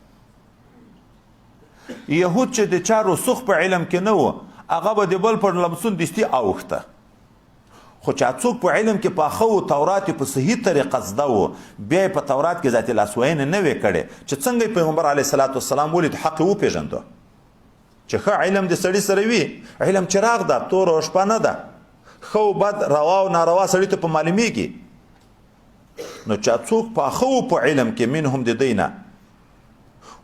یهود چې د چا رسوخ په علم کې نه و، هغه به د بل پر لمسون دستي اوښته. خو چې څوک په علم کې پاخه و، تورات په صحیح طریقه زده و، بیا په تورات کې ذات لاسوینه نه وې کړې چې څنګه پیغمبر علیه الصلاة والسلام ولید حق وپېژنده چې ښه علم د سړي سره وي. علم چراغ ده، تور او شپه نه ده. ښه او بد، روا او ناروا سړي ته په معلومیږي. نو چې څوک پاخه و په علم کې، منهم د دوی نه،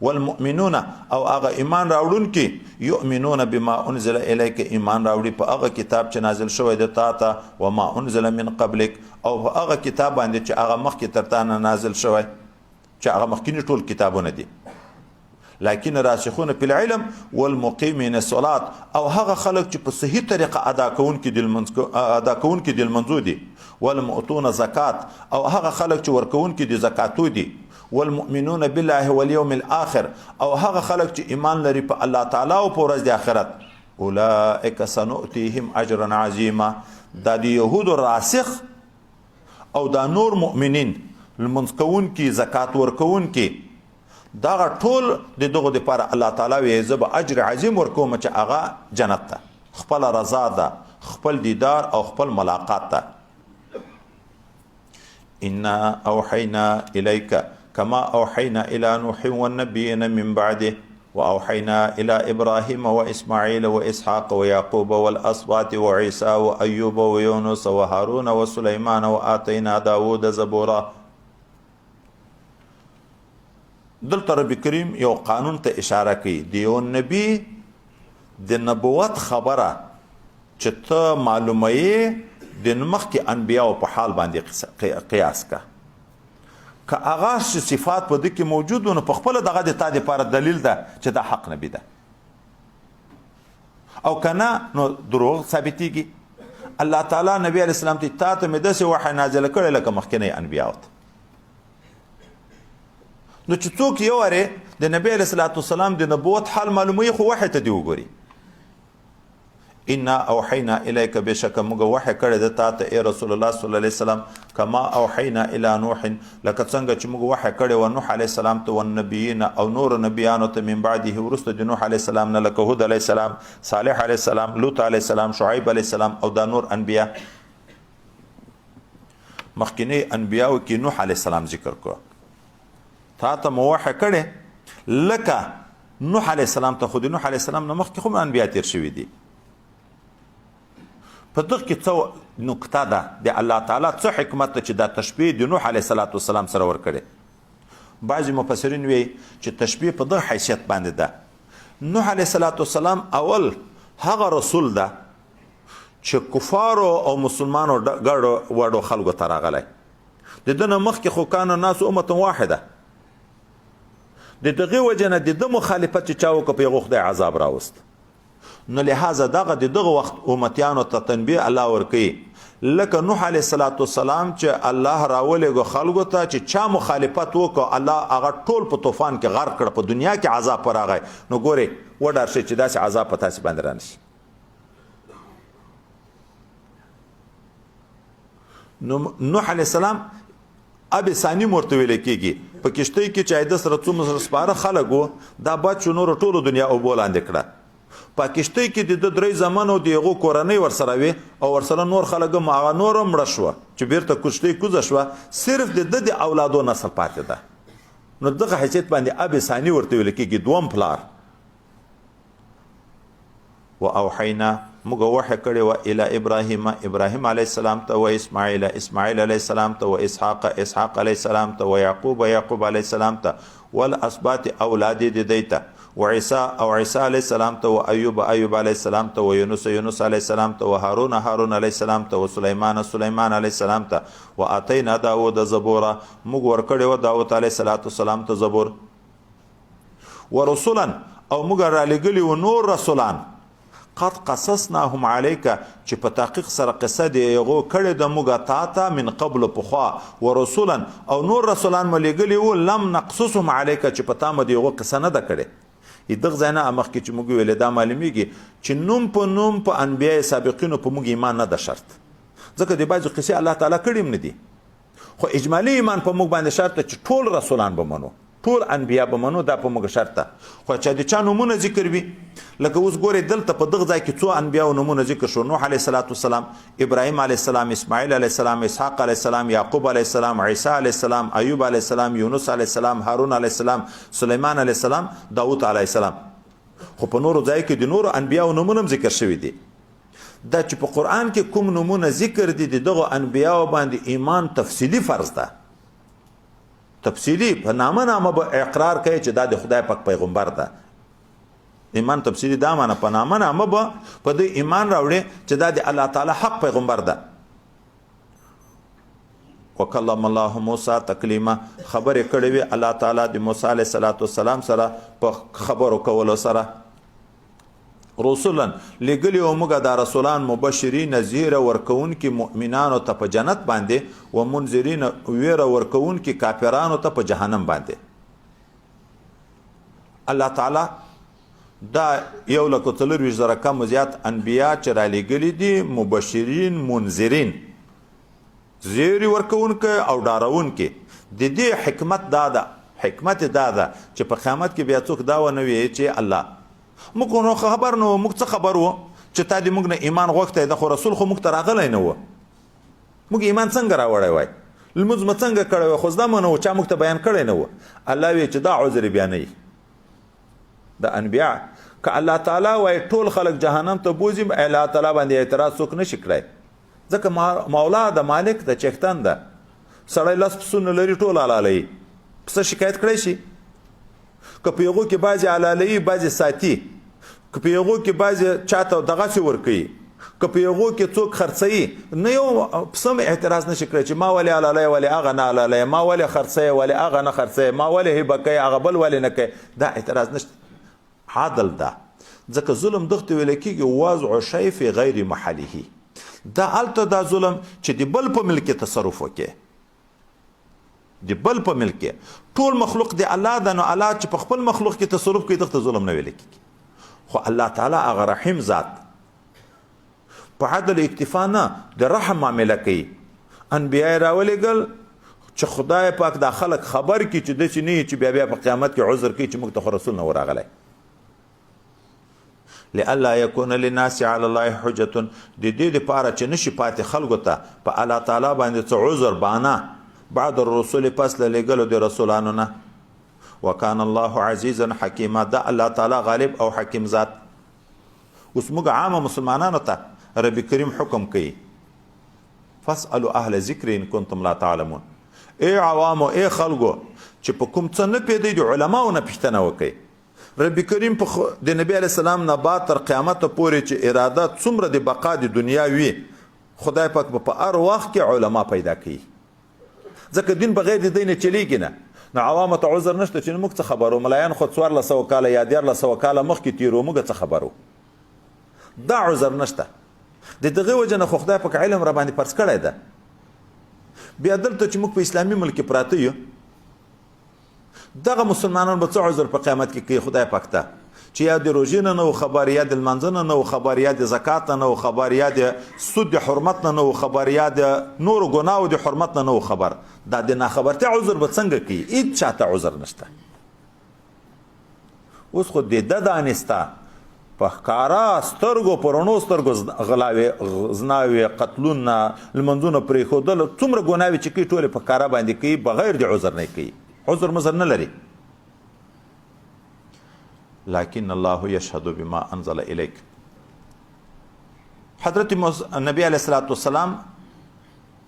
والمؤمنون، او هغه ایمان راوړونکي، یؤمنون بما انزل الیک، ایمان راوړي په هغه کتاب چې نازل شوی د تا ته، وما انزل من قبلک، او په هغه کتاب باندې چې هغه مخکې تر تا نه نازل شوی، چې هغه مخکینی ټول کتابونه دي. لکن راسخون فی العلم والمقیمین الصلاة، او هغه خلک چې په صحیح طریقه ادا کوونکي د لمنځو دي. والمؤتون زکات، او هغه خلک چې ورکوونکي د زکاتو دي. والمؤمنون بالله واليوم الاخر او هغه خلق چې ایمان لري په الله تعالی او په ورځ د آخرت اولئک سنؤتیهم اجرا عظیما دا د یهودو راسخ او دا نور مؤمنین لمونځ کوونکي زکات ورکوونکي دا ټول د دغه لپاره الله تعالی وی زه به اجر عظیم ورکوم چې هغه جنت ته خپل رضا ده خپل دیدار او خپل ملاقات ته انا اوحینا الیک كما اوحینا الى نوح والنبیین من بعده واوحینا الى ابراهیم واسماعیل واسحاق ويعقوب والاسباط وعیسی وایوب ویونس وهارون وسلیمان واتینا داود زبورا. دلته رب کریم یو قانون ته اشاره کوي د یو نبی د نبوت خبره چې ته معلومه یې د مخکې انبیاء په حال باندې قیاس کا که هغه صفات په دې کې موجود ونه په خپل دغه د تا لپاره دلیل ده چې دا حق نبی ده او کنه نو دروغ ثابتېږي. الله تعالی نبی علیه السلام ته تا مې داسې وحی نازل کړی لکه مخکینی انبیاء ته. نو چې څوک یو واره د نبی علیه السلام د نبوت حال معلوموي خو وحی ته دی وګوري. انا اوحینا الیک بشک موږ وحی کړی د تا ته ای رسول الله صلی الله علیه وسلم کما اوحینا الی نوح لکه څنګه چې موږ وحی کړی و نوح علیه السلام ته والنبیین او نور نبیانو ته من بعده وروسته د نوح علیه السلام نه لکه هود علیه السلام صالح علیه السلام لوط علیه السلام شعیب علیه السلام او دا نور انبیا. مخکینی انبیاو کې نوح علیه السلام ذکر کو تا ته مو وحی کړی لکه نوح علیه السلام ته خو د نوح علیه السلام نه مخکې خو انبیا تیر شوي دي. په دغه کې څه نکته ده د الله تعالی څه حکمت ده چې دا تشبیه د نوح علیه السلام سره ورکړي. بعضې مفسرین وی چې تشبیه په دغه حیثیت باندې ده. نوح علیه السلام اول هغه رسول ده چې کفارو او مسلمانو ګډو وړو خلکو ته راغلی. د ده نه مخکې خو کان الناس امة واحده د دغې وجې نه د ده مخالفت چې چا وکړه په هغو خدای عذاب راوست. نو لہذا دغه دغه وخت امتیانو ته تنبیه الله ورکوي لکه نوح علیه السلام چې الله راولېږو خلکو ته چې چا مخالفت وکړو الله هغه ټول په طوفان کې غرق کړ په دنیا کې عذاب پر راغی. نو ګورې وډار شي چې داسې عذاب په تاسې باندې رانشي. نو نوح علیه السلام اب ثانی مرته ویل کېږي په کشتۍ کې چې د سره څومره سپاره خلک وو دا باد چې نور ټولو دنیا اوبو لاندې کړه. په کشتۍ کې د درې زمانو د هغو کورنۍ ورسره وي او ورسره نور خلک هم هغه نور مړه شوه چې بیرته کشتۍ کوزه شوه صرف د ده د اولادو نسل پاتې ده. نو دغه حیثیت باندې اب ثانی ورته ویل کېږي دوم پلار. و اوحینا موږ وحی کړی و الی ابراهیم علیه السلام ته و اسماعیل علیه السلام ته و اسحاق علیه السلام ته و یعقوب علیه السلام ته والاسباط اولاد د دوی ته و عیسی علیه السلام ته و ایوب علیه السلام ته و یونس علیه السلام ته و هارون علیه السلام ته و سلیمان علیه السلام ته و اتینا داود زبورا موږ ورکړی و داود علیه السلام ته زبور. و رسولا او موږ رالیږلي و نور رسولان قد قصصناهم علیک چې په تحقیق سره قصه دی هغو کړې ده موږ تا ته من قبل پخوا و رسولا او نور رسولان مو لیږلي وو لم نقصصهم علیک چې په تا مو د هغو قصه نه ده کړې. دغه ځای نه مخکې چې موږ ویلې دا معلومیږي چې نوم په نوم په انبیاء سابقینو په موږ ایمان نه ده شرط ځکه د بعضو قصې الله تعالی کړي هم نه دي خو اجمالي ایمان په موږ باندې شرط ده چې ټول رسولان به منو ټول انبیا به منو دا په موږ شرط ده. خو چې د چا نومونه ذکر وي لکه اوس ګورې دلته په دغه ځای کې څو انبیاو نومونه ذکر شو نوح علیه السلام ابراهیم علیه السلام اسماعیل علیه السلام اسحاق علیه السلام یعقوب علیه السلام عیسی علیه السلام ایوب علیه السلام یونس علیه السلام هارون علیه السلام سلیمان علیه السلام داود علیه السلام. خو په نورو ځای کې د نورو انبیاو نومونه هم ذکر شوي دي. دا چې په قرآن کې کوم نومونه ذکر دي د دغو انبیاو باندې ایمان تفصیلي فرض ده. تفصیلی په نامه به اقرار کوي چې دا د خدای پاک پیغمبر ده. ایمان تفصیلی دا معنی په نامه به په دې ایمان راوړي چې دا د الله تعالی حق پیغمبر ده. وکلم الله موسی تکلیما خبرې کړې وي الله تعالی د موسی علیه السلام سره په خبرو کولو سره. رسولا لګلی او موږ دا رسولان مبشرین نذیر ورکون کې مؤمنانو ته په جنت باندې و منذرین ویره ورکون کې کافرانو ته په جهنم باندې. الله تعالی دا 1,40,000 کم زیات انبیا چې را لګلی دي مبشرین منذرین زیر ورکون کې او ډارون کې. د دې حکمت دا ده چې په قیامت کې بیا څوک دا ونه وي چې الله موږ نو خبر نو موږ څه خبر وو چې تا دې موږ نه ایمان غوښتی د خو رسول خو موږ ته راغلی نه و موږ ایمان څنګه راوړی وای لمونځ مو څنګه کړی وای خو زده مو نه و چا موږ ته بیان کړی نه و. الله وی چې دا عذر بیانوي د انبیا که الله تعالی وای ټول خلک جهنم ته بوځي الله تعالی باندې اعتراض څوک نشي کړی ځکه مولا د مالک د چښتن ده سړی لس پسونه لري ټول حلالوي پسه شکایت کړی شي که په هغو کې بعضې حلالوي بعضې ساتي که په هغو کې بعضې چاته دغسې ورکوي که په هغو کې څوک خرڅوي نه یو پسه هم اعتراض نشي کړی چې ما ولې حلالوی ولې هغه نه حلالوی ما ولې خرڅوی ولې هغه نه خرڅوی ما ولې هبه کوي هغه بل ولې نه کوي دا اعتراض نشته. عدل ده ځکه ظلم دغته ویل کېږي وضع شی فی غیر محله. دا هلته دا ظلم چې د بل په ملک تصرف وکړي د بل په ملک ټول مخلوق د الله ده نو الله چې په خپل مخلوق کې تصرف کوي دغته ظلم نه ویل کېږي. خو الله تعالی هغه رحیم ذات په عدل اکتفا نه د رحم معامله کوي. انبیا یې راولېږل چې خدای پاک دا خلک خبر کړي چې داسې نه وي چې بیا په قیامت کې عذر کوي چې موږ ته خو رسول نه ورغلی. لئلا یکون للناس علی الله حجة د دې دپاره چې نشي پاتې خلکو ته په الله تعالی باندې څه عذر بانه بعد الرسول پس له لېږلو د رسولانو نه. وکان الله عزیزا حکیما دا الله تعالی غالب او حکیم ذات. اوس موږ عامه مسلمانانو ته رب کریم حکم کوي فاسألوا اهل ذکر ان کنتم لا تعلمون. ای عوامو ای خلکو چې په کوم څه نه پوهېدئ د علماو نه پوښتنه وکئ. رب کریم د نبی علیه السلام نه بعد تر قیامته پورې چې اراده څومره د بقا د دنیا وي خدای پاک به په هر وخت کې علما پیدا کوي ځکه دین بغیر د دی نه چلیږي نه. نو عوامو ته عذر نشته چې موږ څه خبرو ملایان خو 1400 کاله یا 1400 کاله مخکې تیرو موږ څه خبرو دا عذر نشته. د دغه وجه نه خو خدای پاک علم را باندې فرض کړی ده. بیا دلته چې موږ په اسلامي ملک پراته یو دغه مسلمانان به څه عذر په قیامت کې کوي خدای پاک ته چې یا د روژې نه و خبر یا د لمانځه نه و خبر یا د زکات نه و خبر یا د سود د حرمت نه و خبر یا د نورو ګناهو د حرمت نه و خبر. دا د ناخبرتیا عذر به څنګه کوي؟ هېڅ چاته عذر نشته. اوس خو د ده دانسته په ښکاره سترګو په رڼو سترګو غلاوې زناوې قتلونه لمنځونه پرېښودل څومره ګناوې چې کوي ټولې په ښکاره باندې کوي بغیر د عذر نه کوي. عذر مزر نه لري. لكن الله يشهد بما انزل اليك. حضرت نبی علیه الصلاۃ والسلام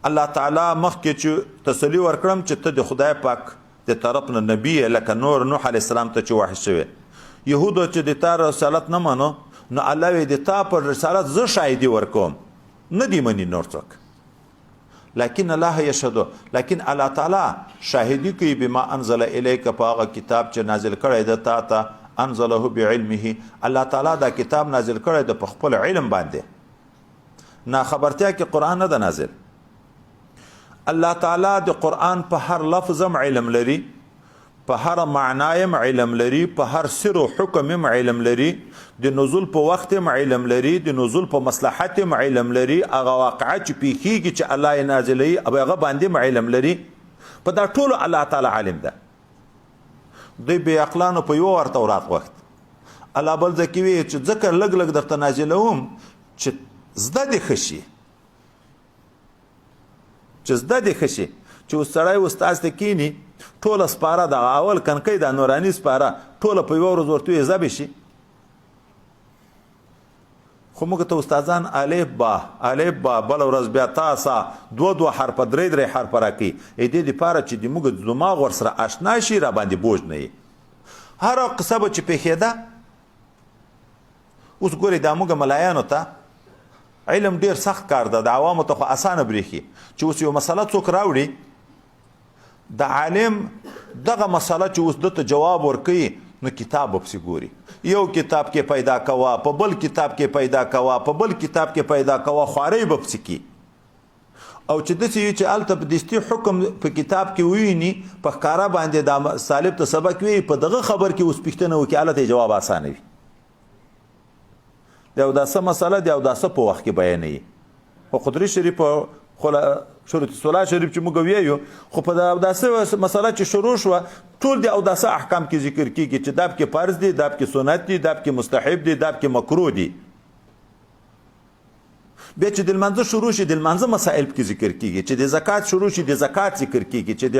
الله تعالی مخکې چې تسلی ورکړم چې ته د خدای پاک د طرف نه نبی لکه نور نوح علیه السلام ته چې وحی شوی یهودو چې د تا رسالت نه منو نو الله وی د تا پر رسالت زه شاهدي ورکوم نه دی مني نور څوک. لكن الله يشهد لكن الله تعالی شاهدی کوي بما انزل الیک په هغه کتاب چې نازل کړی د تا ته انزله بعلمه. الله تعالی دا کتاب نازل کړی د په خپل علم باندې. نا خبرتیا کې قرآن نه ده نازل. الله تعالی د قرآن په هر لفظ هم علم لري په هر معنایم علم لري په هر سر و حکم هم علم لري د نزول په وخت هم علم لري د نزول په مصلحت هم علم لري هغه واقعه چې پیښیږي چې الله یې نازلوي هغه باندې هم علم لري. په دا ټولو الله تعالی عالم ده. دوی بې عقلانو په یوه ور تورات وخت الله بل ځای کې وایي چې ځکه لږ لږ درته نازلوم چې زده دې ښه شي چې اوس سړی استاذ ته کینی ټوله سپاره د اول کنکۍ د نوراني سپاره ټوله په یوه ورځ ورته ویې ضبې شي. خو موږ ته استادان الف با بله ورځ بیا تاسا دوه حرفه درې حرفه راکوي دې دپاره چې د موږ دماغ ورسره اشنا شي را باندې بوج نه وي. هره قصه به چې پیښېده اوس ګورې دا موږ ملایانو ته علم ډېر سخت کار ده د عوامو ته خو اسانه برېښي چې اوس یو مسله څوک راوړي د عالم دغه مسله چې اوس دته جواب ورکوي نو کتاب پسې ګوري، یو کتاب کې پیدا کوه، په بل کتاب کې پیدا کوه، په بل کتاب کې پیدا کوه، خوارۍ به پسې کی. او چې داسې وي چې هلته په دستي حکم په کتاب کې وویني، په ښکاره باندې دا طالب ته سبق وي، په دغه خبر کې اوس پوښتنه وکړي، هلته یې جواب اسانه وي. د اوداسه مسله د اوداسه په وخت کې بیانوي. خو قدري شریف شروط الصلاة شریف چې موږ ویایو، خو په د اوداسه مسله چې شروع شوه، ټول د اوداسه احکام کې ذکر کېږي چې دا پکې فرض دي، دا پکې سنت دي، دا پکې مستحب دي، دا پکې مکروه دي. بیا چې د لمانځه شروع شي، د لمانځه مسائل پکې ذکر کېږي، چې د زکات شروع شي، د زکات ذکر کېږي، چې د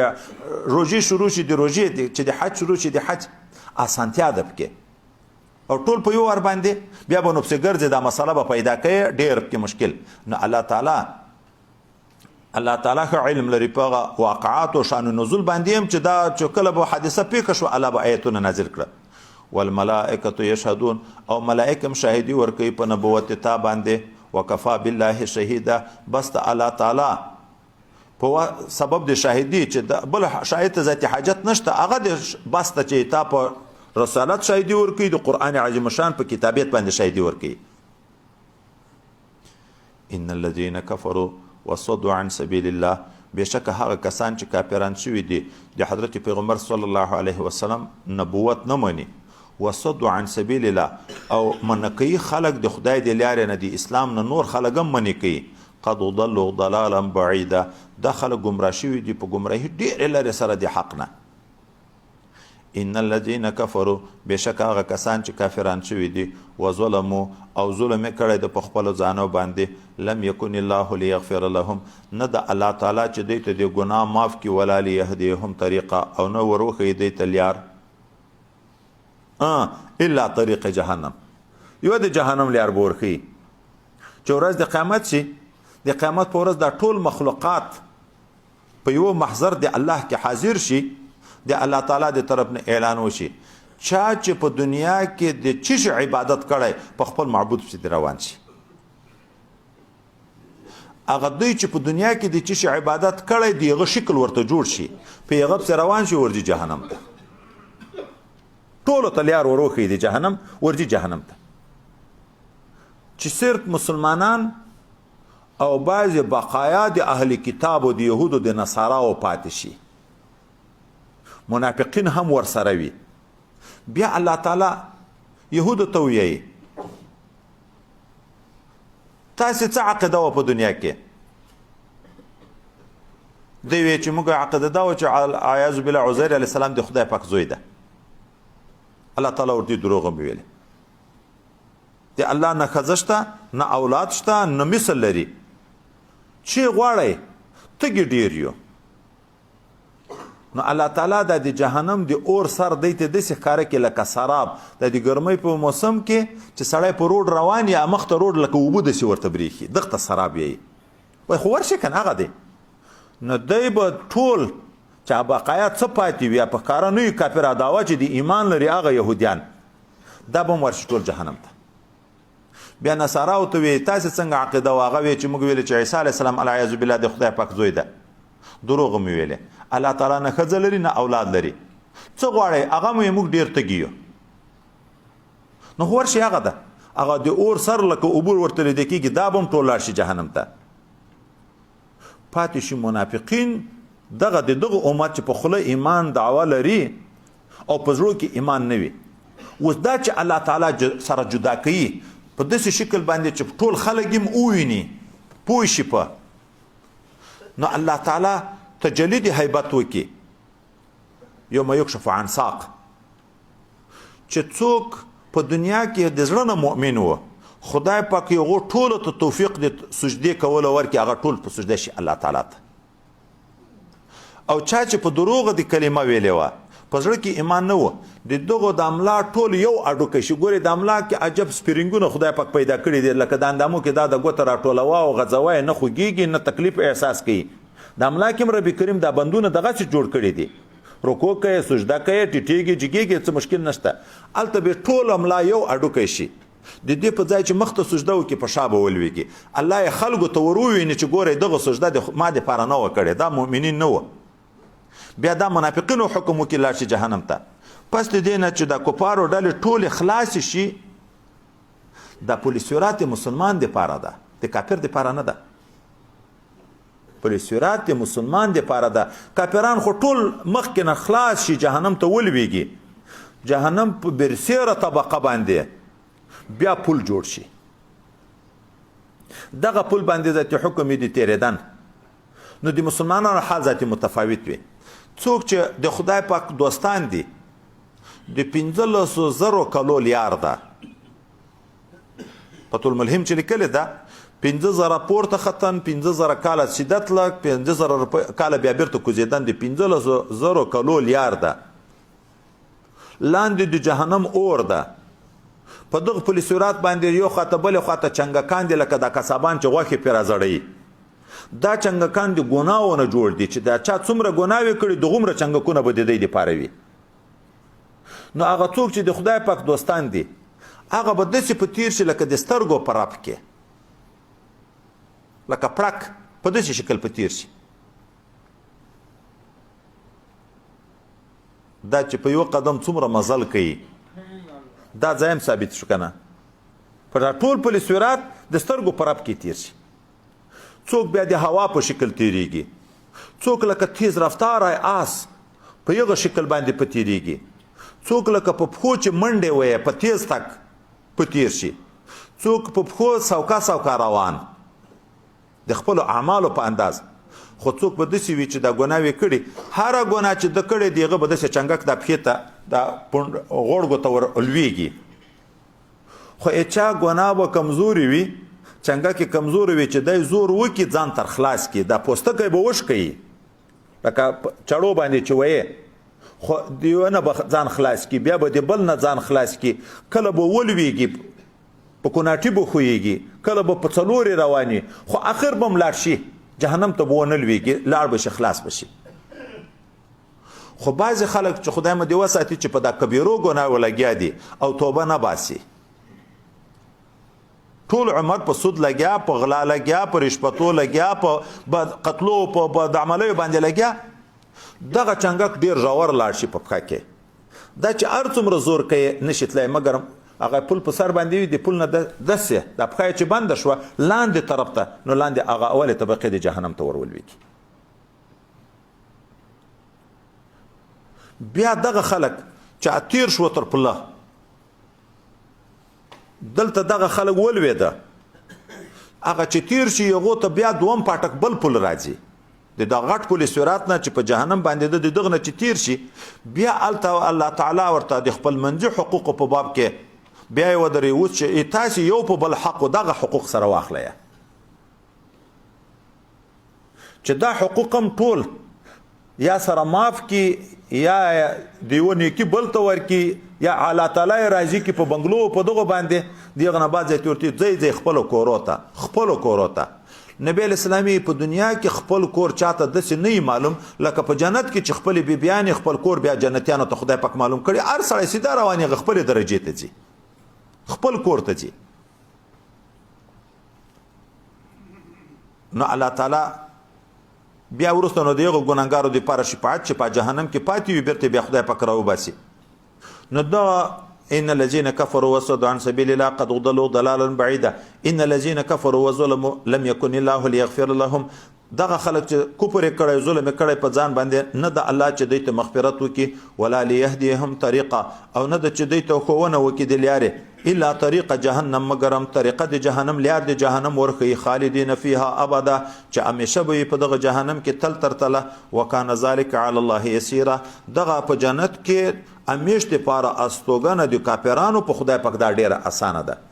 روژې شروع شي، د روژې، چې د حج شروع شي، د حج اسانتیا ده پکې. او ټول په یو ور باندې بیا به نو پسې ګرځي، دا مسله به پیدا کوي، ډېر پکې مشکل. نو الله تعالی ښه علم لري په هغه واقعات او شان نزول باندې هم، چې دا چې کله به حادثه پیښه شوه، الله به آیتونه نازل کړه. والملائکة یشهدون، او ملائکه هم شاهدي ورکوي په نبوت تا باندې. وکفا بالله شهیدا، بس د الله تعالی په سبب د شاهدي چې بل شاهد ته ذاتي حاجت نشته، هغه د بس ته چې تا په رسالت شاهدي ورکوي، د قرآن عظیم شان په کتابیت باندې شاهدي ورکوي. ان الذين كفروا وصدوا عن سبيل الله، بشک هغه کسان چې کافران شوي دي د حضرت پیغمبر صلی الله علیه وسلم نبوت نه مني، وصدوا عن سبيل الله، او منقي خلق د خدای د لارې نه، د اسلام نه نور خلق هم منې کوي. قد ضلوا ضلالا بعیدا، دا خلق گمراه شوي دي په گمراهي ډېرې لرې سره د حق نه. ان الذين كفروا، بشک هغه کسان چې کافران شوي دي، وظلموا، او ظلم یې کړی د په خپلو ځانو باندې، لم یکن الله لیغفر لهم، نه د الله تعالی چې دوی ته د ګناه معاف کړي، ولا لیهدیهم طریقه، او نه ور وښیي دوی ته لار، الا طریق جهنم، یو د جهنم لار به ورښیي. چې ورځ د قیامت شي، د قیامت په ورځ دا ټول مخلوقات په یو محضر د الله کې حاضر شي، د الله تعالی د طرف نه اعلان وشي، چا چې په دنیا کې د څه شي عبادت کړی، په خپل معبود پسې روان شي. هغه دوی چې په دنیا کې د څه شي عبادت کړی، د هغه شکل ورته جوړ شي، په هغه پسې روان شي، ورځي جهنم ته. ټولو ته لار وروښیي د جهنم، ورځي جهنم ته. چې صرف مسلمانان او بعضې بقایا د اهل کتاب او د یهودو د نصاراو پاتې شي، منافقین هم ورسره وي. بیا الله تعالی یهودو ته وایي، تاسې څه عقیده وه په دنیا کې؟ دوی وایي چې موږ عقیده دا وه چې اعوذ بالله عزیر علیه السلام د خدای پاک زوی ده. الله تعالی ورته دروغ هم ویلي، د الله نه ښځه شته، نه اولاد شته، نه مثل لري. چې غواړئ تږي ډېر یو. نو الله تعالی دا د جهنم د اور سر دی ته داسې ښکاره کړي لکه سراب، د ګرمۍ په موسم کې چې سړی په روډ روان یا مخ ته روډ لکه اوبه داسې ورته برېښي، دغه ته سراب یایي. وایي خو ورشي که نه، هغه دی. نو دی به ټول چې بقایا څه پاتې وي، په ښکاره نه وي کافر دعوا چې د ایمان لري، هغه یهودیان، دا به هم ورشي ټول جهنم ته. بیا نصاراو ته وایي تاسې څنګه عقیده وه؟ هغه وایي چې موږ ویلې چې عیسی علیه السلام العیاذ بالله د خدای پاک زوی ده. دروغ مې ویلې. الله تعالی نه ښځه لري، نه اولاد لري. څه غواړئ؟ هغه مو موږ ډېر تږي یو. نو خو ورشي، هغه ده، هغه د اور سر لکه اوبه ورته لیدل کېږي، دا به هم ټول لاړ شي جهنم ته. پاتې شي منافقین، دغه امت چې په خوله ایمان دعوه لري او په زړه کې ایمان نه وي. اوس دا چې الله تعالی سره جدا کوي په داسې شکل باندې چې ټول خلک هم وویني، پوه شي په، نو الله تعالی تجلی د هیبت وکړي. یوم یکشف عن ساق، چې څوک په دنیا کې د زړه نه مؤمن و، خدای پاک هغو ټولو ته توفیق د سجدې کولو ورکړي، هغه ټول په سجده شي الله تعالی ته. او چا چې په دروغه د کلمه ویلې وه، په زړه کې ایمان نه و، د دغو د املا ټول یو اډوکی شي. ګورې د املا کې عجب سپرینګونه خدای پاک پیدا کړي دي، لکه د اندامو کې دا د ګوته راټولوه او غځوه یې، نه خوږېږي نه تکلیف احساس کوي. د املا کې هم رب کریم دا بندونه دغسې جوړ کړي دي، رکوع کوي، سجده کوي، ټیټېږي، جګېږي، څه مشکل نشته. هلته به ټول املا یو اډوکی شي، د دې په ځای چې مخ ته سجده وکړي، په شا به ولویږي. الله یې خلکو ته ور وویني چې ګورئ دغه سجده ما دپاره نه وه کړې، دا مؤمنین نه وه. بیا دا منافقینو حکم وکړي لاړ شي جهنم ته. پس د دې نه چې د کفارو ډلې ټولې خلاصې شي، دا پولیسورات مسلمان دپاره ده، د کافر دپاره نه ده. پولیسورات مسلمان دپاره ده. کافران خو ټول مخکې نه خلاص شي، جهنم ته ولویږي، جهنم په برسیره طبقه باندې بیا پل جوړ شي. دغه پل باندې ذاتي حکم دي تیرېدن. نو د مسلمانانو حال ذاتي متفاوت وي. څوک چې د خدای پاک دوستان دي، د 15,000 کلو لیار ده. فتح الملهم چې لیکلې ده 15,000 پورته ختن، 15,000 کاله شدت لګ، 15,000 کاله بیا بیرته کوزیدن، د 15,000 کلو لیار ده. لاندې د جهنم اور ده. په دغه پولیسورات باندې یو خواته بلې خواته چنګکان دي، لکه دا کسابان چې غوښې پرې راځړوي. دا چنګکان د ګناهو نه جوړ دي چې دا چا څومره ګناوې کړي دغومره چنګکونه به د دوی دپاره وي. نو هغه څوک چې د خدای پاک دوستان دي، هغه به داسې په تیر شي لکه د سترګو په رپ کې، لکه پړک په داسې شکل په تیر شي. دا چې په یو قدم څومره مزل کوي، دا ځایم ثابت شو کنه. پر ټول پولیسورات د سترګو په رپ کې تیر شي. څوک بیا د هوا په شکل تیریږي، څوک لکه تیز رفتاره آس په یغه شکل باندې په تیریږي، څوک لکه په پښو چې منډې وایي په تیز تک په تیر شي، څوک په پښو سوکا سوکا روان د خپلو اعمالو په انداز. خو څوک به داسې وي چې دا ګناوې کړي، هره ګناه چې ده کړې د هغه به داسې چنګک دا پښې ته دا غوړګو ته ور لویږي. خو چا ګناه به کمزوري وي، چنګک یې کمزوري وي چې دی زور وکړي ځان تر خلاص کړي، دا پوستکی به وشکوي لکه چړو باندې چې ویې، خو د یو نه به ځان خلاص کړي، بیا به د بل نه ځان خلاص کړي. کله به ولویږي، په کوناټي به خویږي، کله به په څلورې رواني، خو آخر به هم لاړ شي جهنم ته به ونه لویږي، لاړ به شي، خلاص به شي. خو بعضې خلک چې خدای مو دې وساتي چې په دا کبیرو ګناهو لګیا دي او توبه نه باسي، ټول عمر په سود لګیا، په غلا لګیا، په رشوتو لګیا، په قتلو، په بدعملیو باندې لګیا، دغه چنګک ډېر ژور لاړ شي په پښه کې. دا چې هر څومره زور کوي نشي تللی، مګر هغه پل په سر باندې وي، د پل نه داسې دا پښه چې بنده شوه لاندې طرف ته، نو لاندې هغه اولې طبقې د جهنم ته ورولویږي. بیا دغه خلک چې تیر شو تر پله، دلته دغه خلک ولوېده، هغه چې تیر شي هغو ته بیا دوم پاټک بل پل راځي د دا غټ پولیسورات نه چې په جهنم باندې د دغه نه چې تیر شي، بیا هلته الله تعالی ورته د خپل منځي حقوقو په باب کې بیا یې ودرې، اوس چې تاسې یو په بل حق دغه حقوق سره واخلئ، چې دا حقوق هم ټول یا سره معاف کی، یا د یوه نیکي بل ته ورکي، یا الله تعالی یې راضي کړي په بنګلو په دغو باندې. د هغه نه بعد ځای ته ورته ځئ ځئ خپلو کورو ته، خپلو کورو ته. نبی اسلامي په دنیا کې خپل کور چاته داسې نه وي معلوم لکه په جنت کې چې خپلې بیبیانې خپل کور بیا جنتیانو ته خدای پاک معلوم کړي. هر سړی سیده روان یې خپلې درجې ته ځي، خپل کور ته ځي. نو الله تعالی بیا وروسته نو د هغو ګناهګارو دپاره شفاعت چې په جهنم کې پاتې وي بیرته بیا خدای پاک راوباسي. نو دا ان الذين كفروا وصدوا عن سبيل الله قد ضلوا ضلالا بعيدا ان الذين كفروا وظلموا لم يكن الله ليغفر لهم. دغه خلک چې کفر یې کړی، ظلم یې کړی په ځان باندې، نه د الله چې دوی ته مغفرت وکړي، ولا لیهدیهم طریقه، او نه د چې دوی ته ښوونه وکړي د لیارې، الا طریقه جهنم، مګر هم طریقه د جهنم، لیار د جهنم ورښیي، خالدین فیها ابدا، چې همیشه به په دغه جهنم کې تل تر تله. وکانه ذلک علی الله یسیره، دغه په جنت کې همیش دپاره استوګنه د کافرانو په خدای پاک دا ډیره اسانه ده.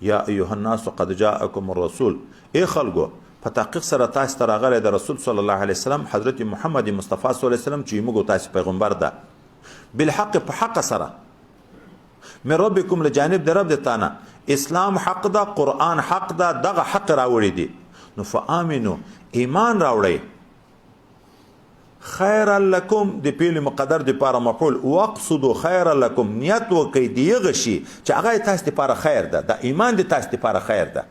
یا ایها الناس قد جاءکم الرسول، ای خلکو په تحقیق سره تاسو ته راغلی د رسول صلی الله علیه وسلم حضرت محمد مصطفی صلی الله علیه وسلم چې موږ تاسو پیغمبر ده، بالحق په حق سره، من ربکم لجانب د رب د تانه، اسلام حق ده، قرآن حق ده، دغه حق راوړي دي. نو فآمنو، ایمان راوړئ، خیر لکم د پیل مقدر د پاره مفعول، واقصدو خیر لکم، نیت وکئ د هغه شي چې هغه تاسو لپاره خیر ده، د ایمان د تاسو لپاره خیر ده.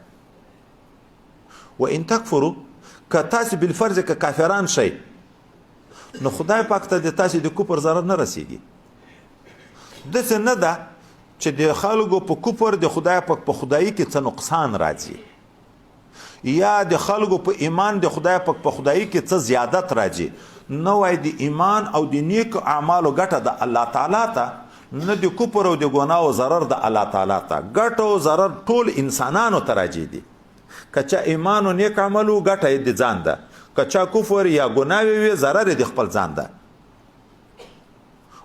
و ان تکفروا، که تاسې بالفرض که کافران شئ نو خدای پاک ته د تاسې د کفر ضرر نه رسیږي. داسې نه ده چې د خلکو په کفر د خدای پاک په خدایي کې څه نقصان راځي یا د خلکو په ایمان د خدای پاک په خدایي کې څه زیادت راځي. نه وای د ایمان او د نیک اعمالو ګټه د الله تعالی ته، نه د کفر او د ګناو ضرر د الله تعالی ته. ګټه او ضرر ټول انسانانو ته راځي دي. که چا ایمان او نیک عملو ګټه یې د ځان ده، که چا کفر یا ګناوې وي ضرر یې د خپل ځان ده.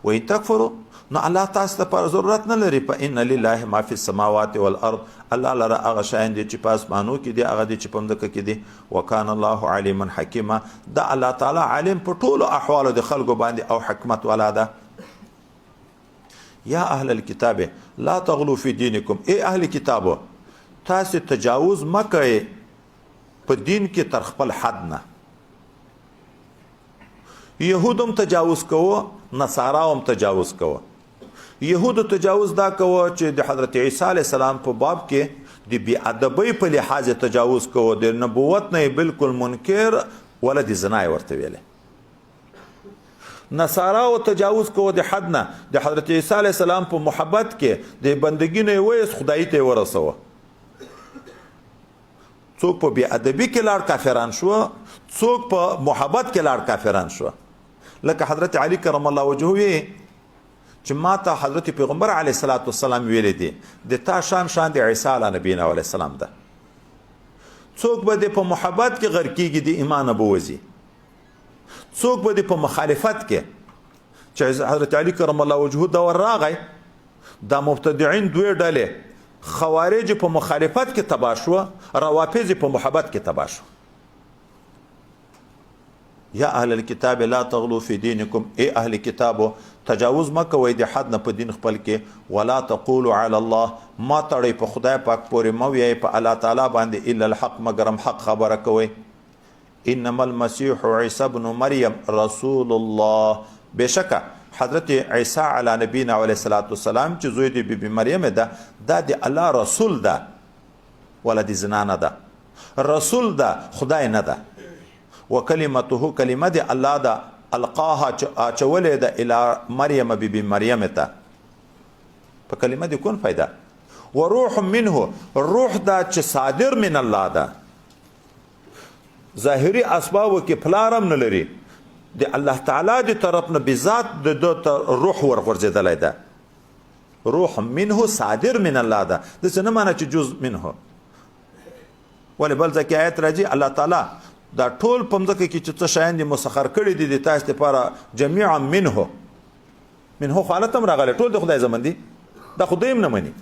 وإن تکفروا نو الله تاسو ته پر ضرورت نه لري. فإن لله ما فی السماوات والارض، الله لره هغه شیان دي چې په اسمانو کې دي، هغه دي چې په مځکه کې دي. وکان الله علیما حکیما، دا الله تعالی عالم په ټولو احوالو د خلکو باندې او حکمت والا ده. یا اهل الكتاب لا تغلو فی دینکم، ای اهل کتابو تاسو تجاوز مکئ په دین کې تر خپل حد نه. یهودم تجاوز کوو، نصاراوم تجاوز کوو. یهودو تجاوز دا کوو چې د حضرت عیسی علیه السلام په باب کې د بی ادبۍ په لحاظ تجاوز کوو، د نبوت نه بالکل منکر ولا د زنا ورته ویلې. نصاراو تجاوز کوو د حد نه، د حضرت عیسی علیه السلام په محبت کې د بندګۍ نه ویس خدای ته ورسوه. څوک په بی ادبی کې لاړ کافران شو، څوک په محبت کې لاړ کافران شو. لکه حضرت علی کرم الله وجهه چې ما ته حضرت پیغمبر علیه الصلاۃ والسلام ویلې دي د تا شان شان د عیسی علی نبینا علیه السلام ده. څوک به په محبت کې غر کېږي د ایمان به وځي، څوک به په مخالفت کې. چې حضرت علی کرم الله وجهه دور راغی، دا مبتدعين دوی ډلې، خوارج په مخالفت کې تباه شو، روافض په محبت کې تباه شو. یا اهل الكتاب لا تغلو فی دینکم، ای اهل کتابو تجاوز مکوئ د حد نه په دین خپل کې. ولا تقولوا علی الله، ما تړئ په خدای پاک پورې مه ویئ په الله تعالی باندې الا الحق، مګرم حق خبره کوئ. انما المسیح عیسی ابن مریم رسول الله، بشکه حضرت عیسی علی نبینا علیه الصلاۃ والسلام چې زوی د بیبي مریم ده، دا د الله رسول ده، ولا د زنا نه ده. رسول ده، خدای نه ده. وکلمته، کلمه د الله ده، القاها اچولې ده الی مریم بیبي مریم ته. په کلمه د کون پیدا. وروح منه، روح ده چې صادر من الله ده. ظاهری اسبابو کې پلارم نه لري، د الله تعالی د طرف نه بذات د روح ورغورځېدلی ده. روح منه صادر من الله ده، داسې نه معنی چې جز منه. ولې بل ځکه آیت راځي الله تعالی دا ټول په مځکه کې چې څه شیان دي مسخر کړي دي د تاسو لپاره جميعا منه. منه خو حالت هم راغلی، ټول د خدای زمن دي، دا خدای هم نه مني.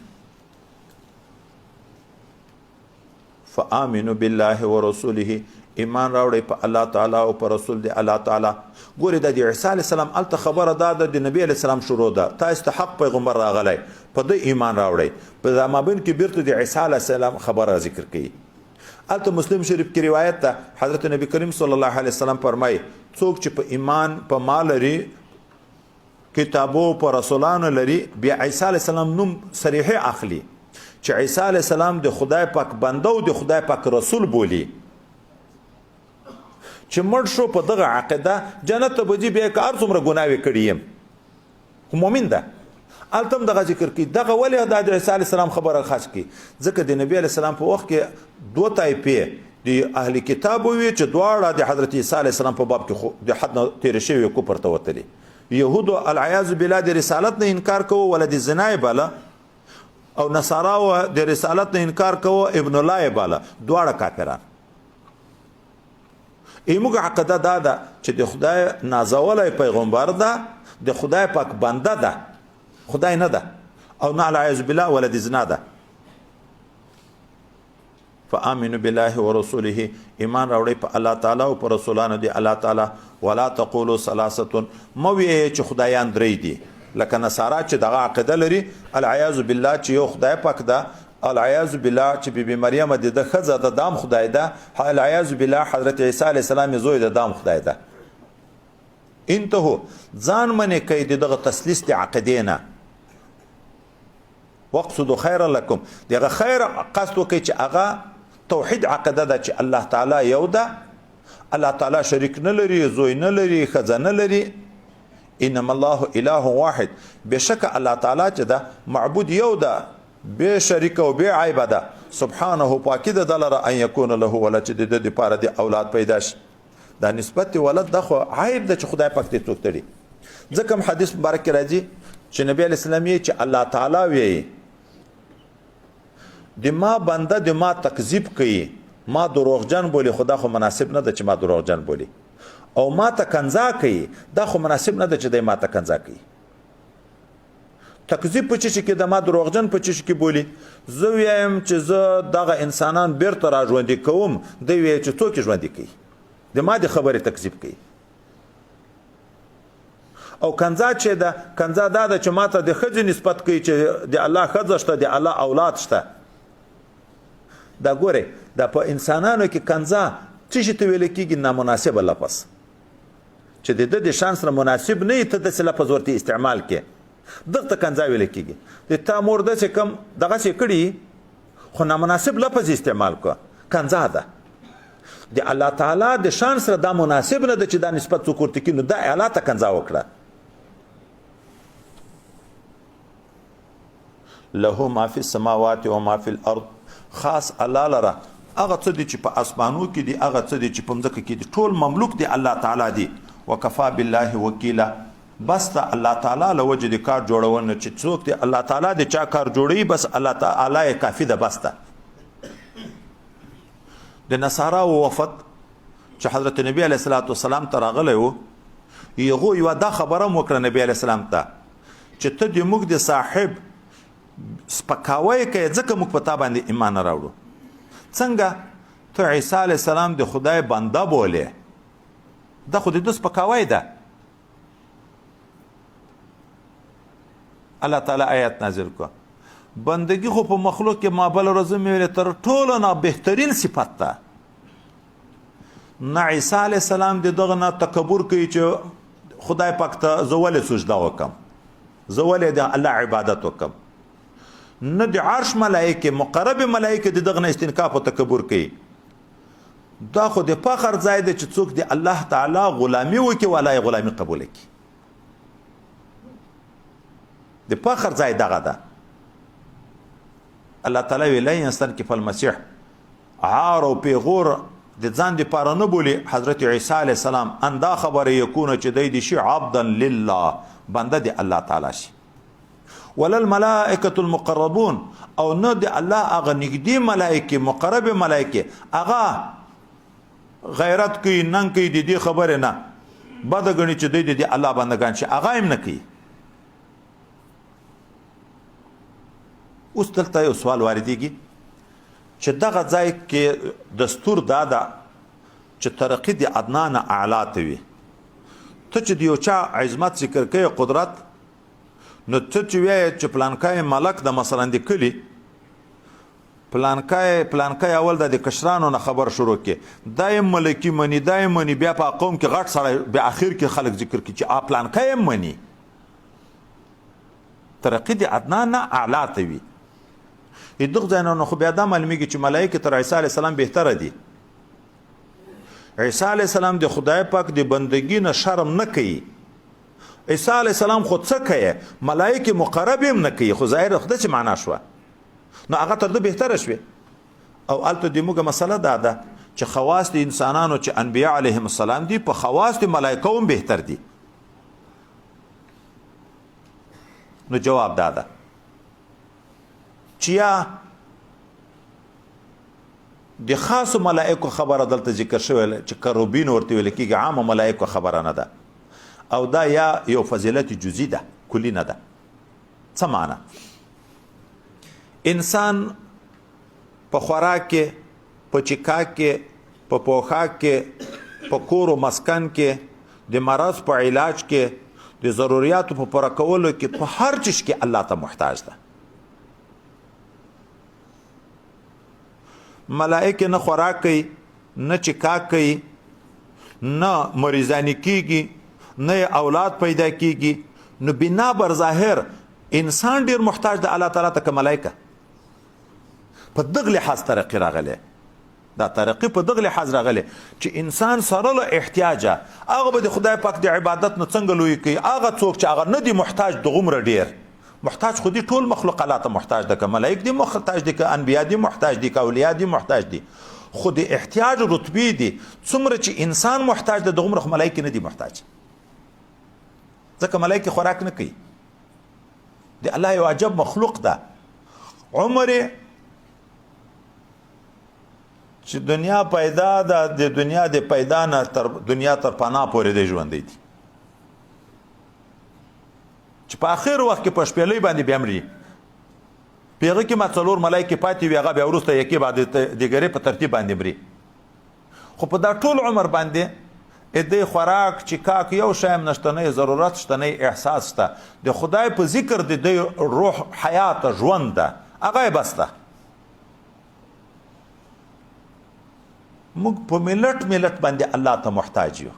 فآمنوا بالله ورسوله، ایمان راوړئ په الله تعالی او په رسول دی الله تعالی. ګورې د عیسی علیه السلام الته خبره دا ده د نبی علیه السلام شروع ده، تاسو ته حق پیغمبر راغلی، په ده ایمان راوړئ. په مابین کې بیرته د عیسی علیه السلام خبره ذکر کوي. الته مسلم شریف کې روایت ده، حضرت نبی کریم صلی الله علیه وسلم فرمایي څوک چې په ایمان په مال لري، کتابو په رسولانو لري، بیا عیسی علیه السلام نوم صریح اخلي چې عیسی علیه السلام د خدای پاک بنده او د خدای پاک رسول بولی، چې مړ شو په دغه عقیده جنت ته بځي، بیا که هر څومره ګناوې کړي یم خو مؤمن ده. التم دغه ذکر کی دغه ولې د عیسی علیه السلام خبره خاص کی، ځکه د نبی علیه السلام په وخت کې دوه طایفې د اهل کتاب وي چې دواړه د حضرت عیسی علیه السلام په باب کې د حد نه تیر شوی کفر ته وتلي. یهودو العیاذ بالله د رسالت نه انکار کوو، ولا د زنا بالا، او نصاراو د رسالت نه انکار کوو، ابن الله بالا، دواړه کافران. ایموږ عقیده دا ده چې د خدای نازولی پیغمبر ده، د خدای پاک بنده ده، خدای نه ده، او نه العیاذ بالله ولا د زنا ده. فآمنوا بالله ورسوله، ایمان راوړئ په الله تعالی او په رسولانو دی الله تعالی. ولا تقولوا ثلاثه، مو ویئ چې خدایان درې دي، لکه نصارا چې دغه عقیده لري العیاذ بالله چې یو خدای پاک ده، العیاذ بالله چې بیبي مریم د ښځه د دام خدای ده، العیاذ بالله حضرت عیسی علیه السلام زوی د دام خدای ده. انتهو ځان منې کوي دغه تسلیس د عقیدې نه. واقصدوا خیر لکم، دغه خیر قصد وکړئ چې هغه توحید عقیده ده چې الله تعالی یو ده الله تعالی شریک نه لري، زوی نه لري، ښځه نه لري. انما الله اله واحد، بشک الله تعالی چې ده معبود یو ده، بے شریک او بے عیب ده. سبحانه پاکی ده دلره ان یکون له ولد، چې د دپاره د اولاد پیدا شي. دا نسبت ولد ده خو عیب ده چې خدای پاک دې څوک تړي. ځکه هم حدیث مبارک کې راځي چې نبی علیه السلام یې چې الله تعالی وایي د ما بنده د ما تکذیب کوي، ما دروغجن بولی، خدا خو مناسب نه ده چې ما دروغجن بولی، او ما ته کنځا کوي، دا خو مناسب نه ده چې دی ما ته کنځا کوي. تکذیب په چی کې د ما دروغجن په چی کې بولی، زه وایم چې زه دغه انسانان بیرته را ژوندي کوم، دی وایي چې څوک یې ژوندي کوي، د ما د خبرې تکذیب کوي. او کنځا چې ده، کنځا دا ده چې ما ته د ښځې نسبت کوي چې د الله ښځه شته، د الله اولاد شته. دا ګوره دا په انسانانو کې کنځا څه شي ته ویل کېږي؟ نامناسبه لفظ چې د ده د شان سره مناسب نه وي، ته داسې لفظ ورته استعمال کې، دغه ته کنځا ویل کېږي. د تا مور داسې کم دغسې کړي خو نامناسب لفظ استعمال کړه، کنځا ده. د الله تعالی د شان سره دا مناسب نه ده چې دا نسبت څوک ورته کړي، نو دا الله ته کنځا وکړه. له ما فی السماوات و ما فی الارض، خاص الله لره هغه څه دي چې په اسمانو کې دي، هغه څه دي چې په مځکه کې دي، ټول مملوک دي الله تعالی دی. وکفا بالله وکیلا، بس ته الله تعالی له وجه د کار جوړونه چې څوک دی الله تعالی د چا کار جوړوي، بس الله تعالی کافي ده. بس ته د نصارا وفد چې حضرت نبی علیه الصلاۃ والسلام ته راغلی و، یغو یو دا خبره وکړه نبی علیه السلام ته چې ته د موږ د صاحب سپکاوی کوي ځکه موږ په تا باندې ایمان نه راوړو. څنګه ته عیسی علیه السلام د خدای بنده بولې؟ دا خو د ده سپکاوی ده. الله تعالی آیت نازل کو، بندگی خو په مخلوق کې ما بل ورځ مې ویلې تر ټولو نه بهترین صفت ده. نه عیسی علیه السلام د دغه نه تکبر کوي چې خدای پاک ته زه ولې سجده وکم، زه ولې د الله عبادت وکم. نه د عرش ملائکه مقرب ملائکه د دغه نه استنکاف او تکبر کوي. دا خو د فخر ځای دی چې څوک د الله تعالی غلامی وکړي ولا یې غلامی قبول کړي. د فخر ځای دغه ده. الله تعالی وی لا يستنكف المسيح، عار او پیغور د ځان دپاره نه بولي حضرت عیسی علیه السلام، ان دا خبره یکونه چې دی د شي عبدا لله، بنده د الله تعالی شي. ولا الملائکه المقربون، او نه د الله هغه نږدې ملائکه مقرب ملائکه هغه غیرت کوي نن کوي د دې خبره نه بد غني چې دی د الله بندگان شي، هغه هم نه کوي. اوس دلته یو سوال واردېږي چې دغه ځای کې دستور دا ده چې ترقي د ادنا نه اعلی ته وي. ته چې د یو چا عظمت ذکر کوي قدرت، نو ته چې وایې چې پلانکای ملک د مثلا د کلي پلانکای اول د کشرانو نه خبر شروع کې دا ملکی منی دا منی، بیا په قوم کې غټ سره بیا اخر کې خلک ذکر کوي چې پلانکای منی. ترقي د ادنا نه اعلی ته وي. دغه ځایونه خو بیا دا معلومیږي چې ملایکه تر عیسی علیه السلام بهتره دي. عیسی علیه السلام د خدای پاک د بندگی نه شرم نه کوي. عیسی علیه السلام خود څه کوي؟ ملایکه مقرب هم نه کوي، خو ظاهر خدای چې معنا شوه نو هغه تر ده بهتره شوه. او الته د موږ مسله دا ده چې خواص د انسانانو چې انبیا علیهم السلام دي په خواص د ملایکه هم بهتر دي. نو جواب دا ده چې یا د خاص ملائکو خبره دلته ذکر شوی چې کروبین ورته ویل کېږي، عام ملائکو خبره نه ده، او دا یا یو فضیلت جزئی ده کلی نه ده. څه معنا؟ انسان په خوراک کې، په چکاک کې، په پوښاک کې، په کور و مسکن کې، د مرض په علاج کې، د ضروریاتو په پوره کولو کې، په هر چیز کې الله ته محتاج ده. ملائکه نه خوراک کوي، نه چکاک کوي، نه مریضانی کیږي، نه اولاد پیدا کیږي. نو بنا بر ظاهر انسان ډیر محتاج د الله تعالی ته که ملائکه. په دغه لحاظ ترقی راغلی. دا ترقی په دغه لحاظ راغلی چې انسان سره له احتیاجه هغه به د خدای پاک د عبادت نه څنګه لوی کوي. هغه څوک چې هغه نه دی محتاج دغومره ډیر محتاج، خو دي ټول مخلوقات محتاج ده، که ملائک دي محتاج دي، که انبیا دي محتاج دي، که اولیاء دي محتاج دي، خو د احتیاج رتبې دي څومره چې انسان محتاج ده دغومره خو ملائک نه دي محتاج، ځکه ملائک خوراک نه کوي. د الله یو عجب مخلوق ده. عمر چې دنیا پیدا ده، د دنیا د پیدا نه تر دنیا تر پناه پورې دی ژوندی دي، چې په آخر وخت کې په شپېلۍ باندې بیا مري. په هغه کې ما څلور ملایکې پاتې وي، هغه بیا وروسته یکې بعد دیګرې په ترتیب باندې مري. خو په دا ټول عمر باندې د خوراک چې کاک یو شی هم نشته، نه ضرورت شته، نه احساس شته. د خدای په ذکر د روح حیات ژوند ده، هغه یې بس ده. موږ په ملت باندې الله ته محتاج یو،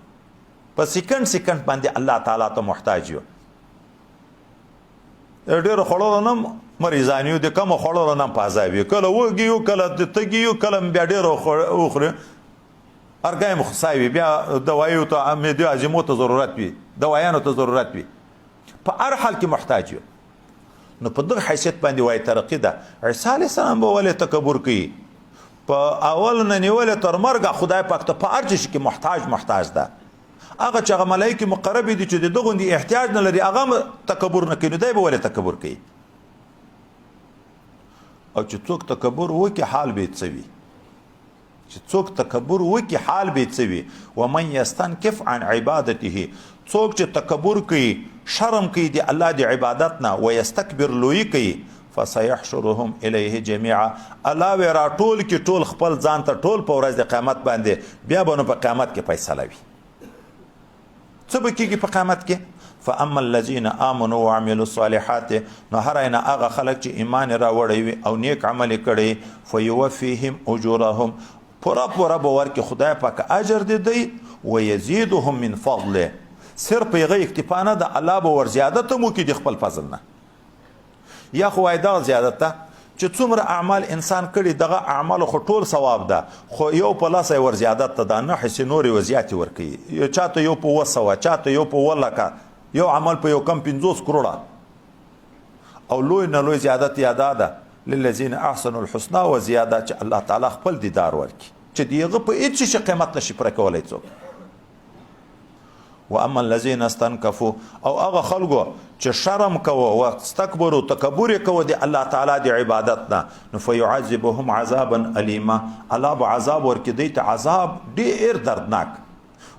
په سکند باندې الله تعالی ته محتاج یو. ډېرو خوړلو نه مریضان یو، د کمو خوړلو نه په عذاب یو، کله وږي یو، کله تږي یو، کله بیا ډېر وخوري، ارګای مو خصای وي، بیا دوایو ته امیدو عظیمو ته ضرورت وي، دوایانو ته ضرورت وي، په هر حال کې محتاج یو. نو په دغه حیثیت باندې وایي ترقي ده. عیسی علیه السلام به ولې تکبر کوي؟ په اول نه نیولې تر مرګه خدای پاک ته په هر څه کې محتاج ده. هغه چې هغه ملایکې مقرب دي چې د دغه دی احتیاج نه لري، هغه تکبر نه کوي، نو دی به ولې تکبر کوي؟ او چې څوک تکبر وکړي حال به یې څه وي؟ چې څوک تکبر وکړي حال به یې څه وي؟ ومن یستنکف عن عبادته، څوک چې تکبر کوي، شرم کوي د الله د عبادت نه، ویستکبر لوی کوي، فسيحشرهم الیه جميعا، الله به راټول کې ټول خپل ځان ته ټول په ورځ د قیامت باندې، بیا به نو په قیامت کې فیصله وي. څه به کېږي په قیامت کې؟ فاما الذين امنوا وعملوا الصالحات، نو هر اینا هغه خلک چې ایمان راوړی وي او نیک عمل کړي، فیوفیهم اجورهم، پوره به ورکړي خدای پاک اجر د دوی، ویزیدهم من فضله، صرف هغه اکتفا نه ده، الله به ور زیادت هم وکړي د خپل فضل نه. یا خو وایي دغه زیادت ده چې څومره اعمال انسان کړي، دغه اعمالو خو ټول ثواب ده، خو یو په لسه ور زیادت ته ده، نه حسې نورې ور زیاتې ورکوي، چاته یو په 200، چاته یو په 1,00,000، یو عمل په یو کم 50 کروڑه. او لوی نه لوی زیادت یاده ده للذین احسنوا الحسنى وزیاده، چې الله تعالی خپل دیدار ورکړي، چې دغه په هیڅ شي قیمت نشي پوره کولی څوک. واما الذين استنكفوا، او هغه خلکو چې شرم کوه او استکبروا تکبر کوه د الله تعالی د عبادت نه، نو فيعذبهم عذابا الیما، الله به عذاب ورکړي دوی ته عذاب ډیر دردناک.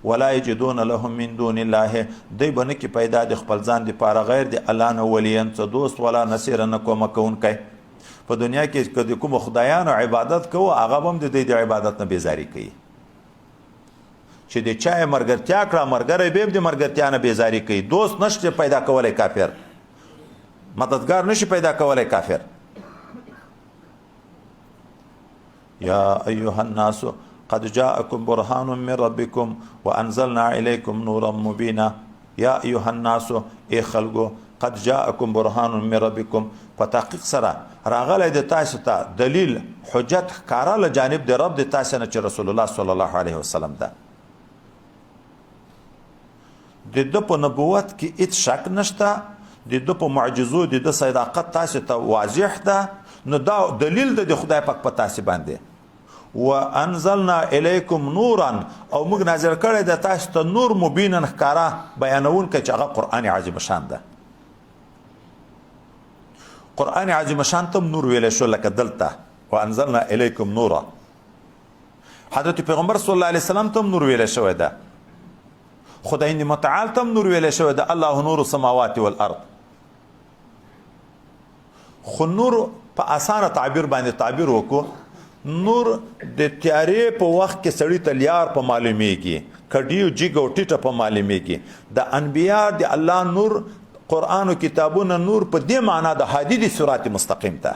ولا یجدون لهم من دون الله، دوی به نه کې پیدا د خپل ځان دپاره غیر د الله نه ولیا څه دوست ولا نصیر، نه کومه کوونکی. په دنیا کې که د کومو خدایانو عبادت کوه، هغه به هم د دوی د عبادت نه بیزاري کوي. چې د چا یې ملګرتیا کړه، ملګری به هم د ملګرتیا نه بیزاري کوي. دوست نشي پیدا کولی کافر، مددگار نشي پیدا کولی کافر. یا ایها الناس قد جاءكم برهان من ربكم وانزلنا اليكم نورا مبینا. یا ایها الناس، ای خلکو، قد جاءكم برهان من ربكم، په تحقیق سره راغلی د تاسو ته دلیل حجت ښکاره له جانب د رب د تاسو نه، چې رسول الله صلی الله علیه وسلم ده. د ده په نبوت کې هیڅ شک نشته، د ده په معجزو د ده صداقت تاسو ته واضح ده. نو دا دلیل ده د خدای پاک په تاسو باندې. وانزلنا الیکم نورا، او موږ نازل کړی د تاسو ته نور مبینا ښکاره بیانونکی، چې هغه قرآن عظیم شان ده. قرآن عظیم شان ته نور ویلی شو، لکه دلته وانزلنا الیکم نورا. حضرت پیغمبر صلی الله علیه وسلم ته نور ویلی شوی ده، خدای متعال ته نور ویلی شوی ده، الله نور السماوات والارض. خو نور په اسانه تعبیر باندې تعبیر وکړو، نور د تیارې په وخت کې سړی ته لیار په معلومیږي، کډیو جګ او ټیټه په معلومیږي. د انبیا د الله نور، قرآن و کتابونه نور په دې معنا د هادي د صراط مستقیم ته.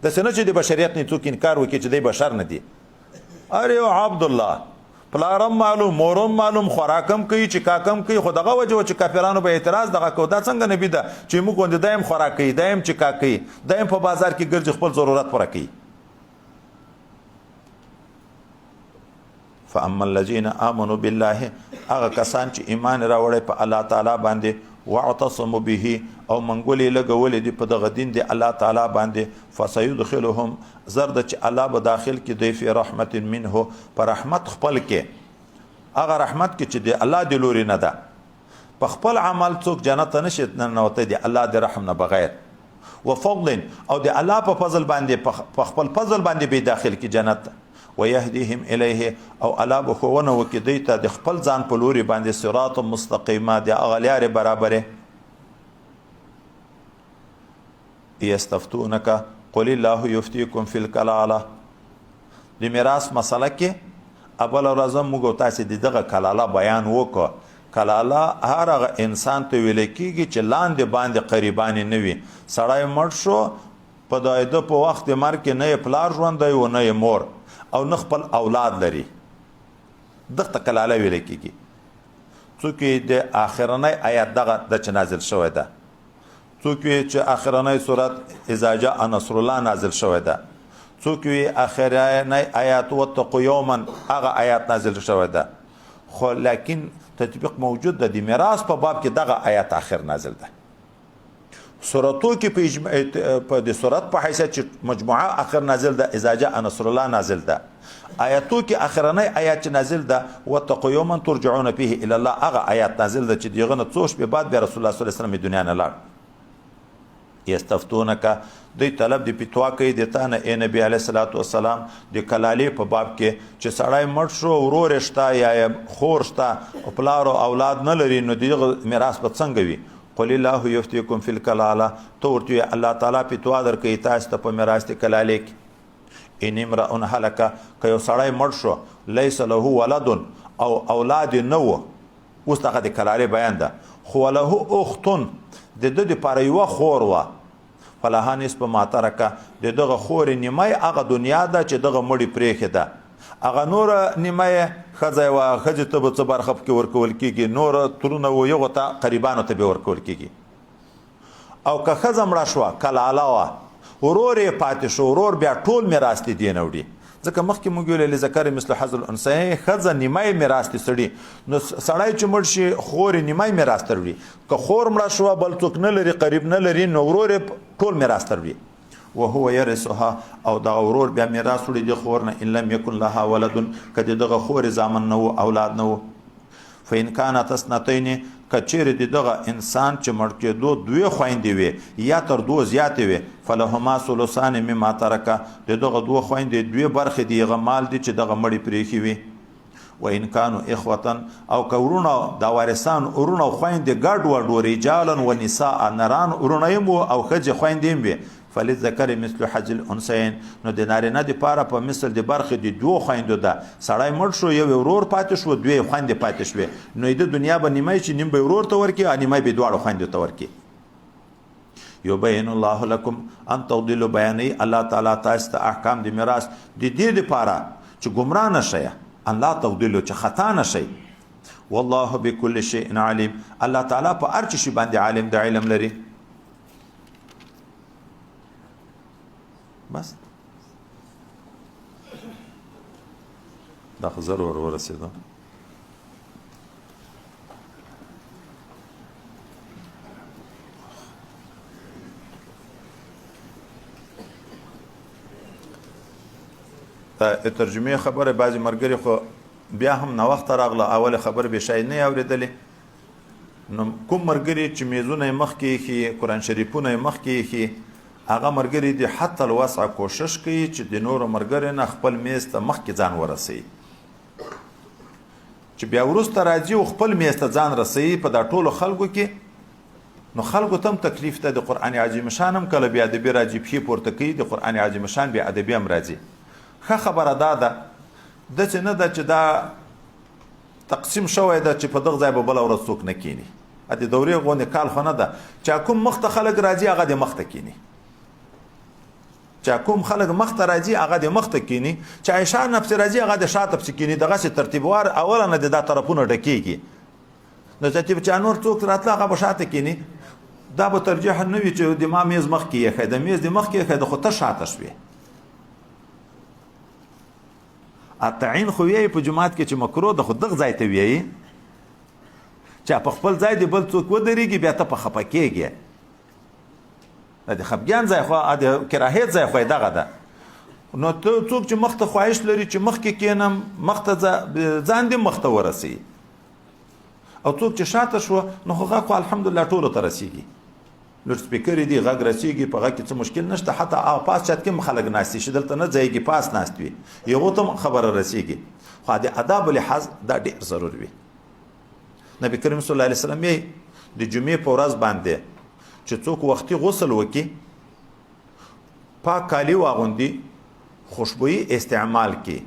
داسې نه چې د بشریت نه څوک انکار وکړي چې دی بشر نه دی. اره عبدالله پلارم معلوم، مورم معلوم، خوراکم کوي، چې کاکم کوي، خو دغه وجه چې کافرانو به اعتراض دغه کو، دا څنګه نبی ده چې موږ غوندې دایم خوراک کوي، دایم چې کاک کوي، دایم په بازار کې ګرځي، خپل ضرورت پوره کوي. فاما الذين امنوا بالله هغه کسان چې ایمان راوړی په الله تعالی باندې واعتصموا به او منګولې لګولې دي په دغه دین دی الله تعالی باندې فسيدخلهم زرد چې الله به داخل کې دی فی رحمت منه پر رحمت خپل کې هغه رحمت کې چې دی الله دی لوري نه ده په خپل عمل څوک جنت نشي ننوته دی الله دی رحم نه بغیر وفضل او دی الله په فضل باندې په خپل فضل باندې به داخل کې جنت ويهديهم اليه او الله بخونه وکدی ته د خپل ځان په لوري باندې صراط مستقیمه د اغلیار برابره یستفتونک قل الله یفتیکم فی الکلاله د میراث مسله کې اول ورځ موږ تاسو دغه کلاله بیان وکړو کلاله هر انسان ته ویل کیږي چې لاندې باندې قریبان نه وي سړی مړ شو په دایده په وخت مرګ نه پلار ژوند دی و نه مور او نه خپل اولاد لري دغه کلاله ویل کیږي څوک د اخرنۍ آیات دغه د نازل شوی ده څوک چې اخرنۍ سورت اذا جاء نصر الله نازل شوی ده څوک اخرنۍ آیات وتقوا یوما هغه آیات نازل شوی ده خو لکن تطبیق موجود ده د میراث په باب کې دغه آیات اخر نازل ده سورتو کې په د سورت په حیثیت چې مجموعه اخر نازل ده اذا جاء نصر الله نازل ده آیاتو کې اخرنۍ آیات نازل ده وتقوا یوما ترجعون فيه الى الله هغه آیات نازل ده چې دغه نه څوش به بعد به رسول الله صلی الله علیه وسلم دنیا نه لاړ یستفتونک دوی طلب دی پتوا کوي د تانه ای نبی علیه الصلاۃ والسلام د کلالې په باب کې چې سړی مړ شو ورور شته یا خور شته او پلار او اولاد نه لري نو دغه میراث په څنګه وي قل الله یفتیکم فی الکلاله تو ورته الله تعالی پتوا درکوي تاسو ته په میراث د کلالې کې ان امرؤ هلک که یو سړی مړ شو لیس له ولد او اولاد نه و اوس دغه د کلالې بیان ده خو له اختن د د لپاره یو خور و فلها نسب ما ترکه د دغه خور نیمه هغه دنیا ده چې دغه مړی پرېښې ده هغه نور نیمه ښځه وه ښځې ته به څه برخه پکې ورکول کېږي نور ترونه و یغو ته قریبانو ته به ورکول کېږي او که ښځه مړه شوه کلاله وه ورور یې پاتې شو ورور بیا ټول میراث دې دې نه وړي ځکه مخکې موږ ویل لذکر مثل حظ الانثیین ښځه نیمه میراث دې سړي نو سړی چې مړ شي خور یې نیمه میراث ته وړي که خور مړه شوه بل څوک نه لري قریب نه لري نو ورور یې ټول میراث ته وړي وهو يرثها او دا ورور بیا میراث وړي د خور نه ان لم يكن لها ولد کدی دغه خور زامن نه و اولاد نه و فإن كانت اثنتين کچیر دغه انسان چې مړ کېدو دوی خويندې وي یا تر دوه زیاتې وي فلهما ثلثان مما ترک دغه دوه خويندې دوی برخې دی غمال دي چې دغه مړی پرېخي وي وإن كانوا اخوه او کورونه دا وارثان ورونه خويندې ګډ وډ رجالا ونساء نران ورونه او خځې خويندې وي فلذکر مثل حظ الانثیین نو د نارینه د پاره په مثل د برخې د دوه خويندو ده سړی مړ شو یو ورور پاتې شو دوی خويندې پاتې شوې نو د دنیا به نیمه چې نیم به ورور ته ورکي او نیمه به دواړو خويندو ته ورکي یبین الله لكم ان تضلوا بیانې الله تعالی تاسو ته احکام د میراث د دې لپاره چې گمراه نشئ الله تضلوا چې خطا نشئ والله بكل شيء عليم الله تعالی په هر شي باندې عالم د علم لري بس دا خزر ورسېده ترجمه خبره بعضی مرګري خو بیا هم نو وخت راغله اول خبر به شای نه اوریدلې نو کوم مرګري چې میزونه مخ کې خي قران شریفونه مخ کې خي هغه مرګري دي حتی الوسع کوشش کوي چې د نور مرګري نه خپل میز ته مخ کې ځان ورسي چې بیا ورسته راځي او خپل میز ته ځان رسي په دا ټولو خلکو کې نو خلکو تم تکلیف ته د قران عظیم شان هم کله بیا ادبي راځي په پورته کوي د قران عظیم شان بیا ادبي هم راځي ښه خبره ده د چې نه ده چې دا تقسیم شوی ده چې په دغه ځای به بله ورځ څوک نه کینی د دورې غونې کال خو نه ده چې کوم مخته خلک راځي هغه د مخته کینی چې کوم خلک مخته راځي هغه د مخته کینی چې عائشہ نفس راځي هغه د شاته پس کینی دغه سي ترتیبوار اوله نه د طرفونو ډکیږي نو چې نور څوک راتله هغه به شاته کینی دا به ترجیح نه وي چې د ما میز مخ کې یې د میز د مخ کې د خو ته شاته شوي تعین خو وی په جماعت کې چې مکروه د خود دغه ځای ته وی چې په خپل ځای دی بل څوک ودرېږي بیا ته په خپه کېږي د خپګان ځای خو د کراهیت ځای خو دغه ده نو ته څوک چې مخ ته خواهش لري چې مخ کې کېنم مخ ته ځان دې مخ ته ورسي او څوک چې شاته شو نو هغه خو الحمدلله ټولو ته رسیږي لوډ سپیکر دی غږ رسیږي په غږ کې څه مشکل نشته حتی پاس چت کې خلک ناستي چې دلته نه ځایږي پاس ناست وي یو ته خبره رسیږي خو د آداب لحاظ دا ډېر ضروري وي نبی کریم صلی الله علیه وسلم یې د جمعې په ورځ باندې چې څوک وختي غسل وکړي پاک کالي واغوندي خوشبويي استعمال کړي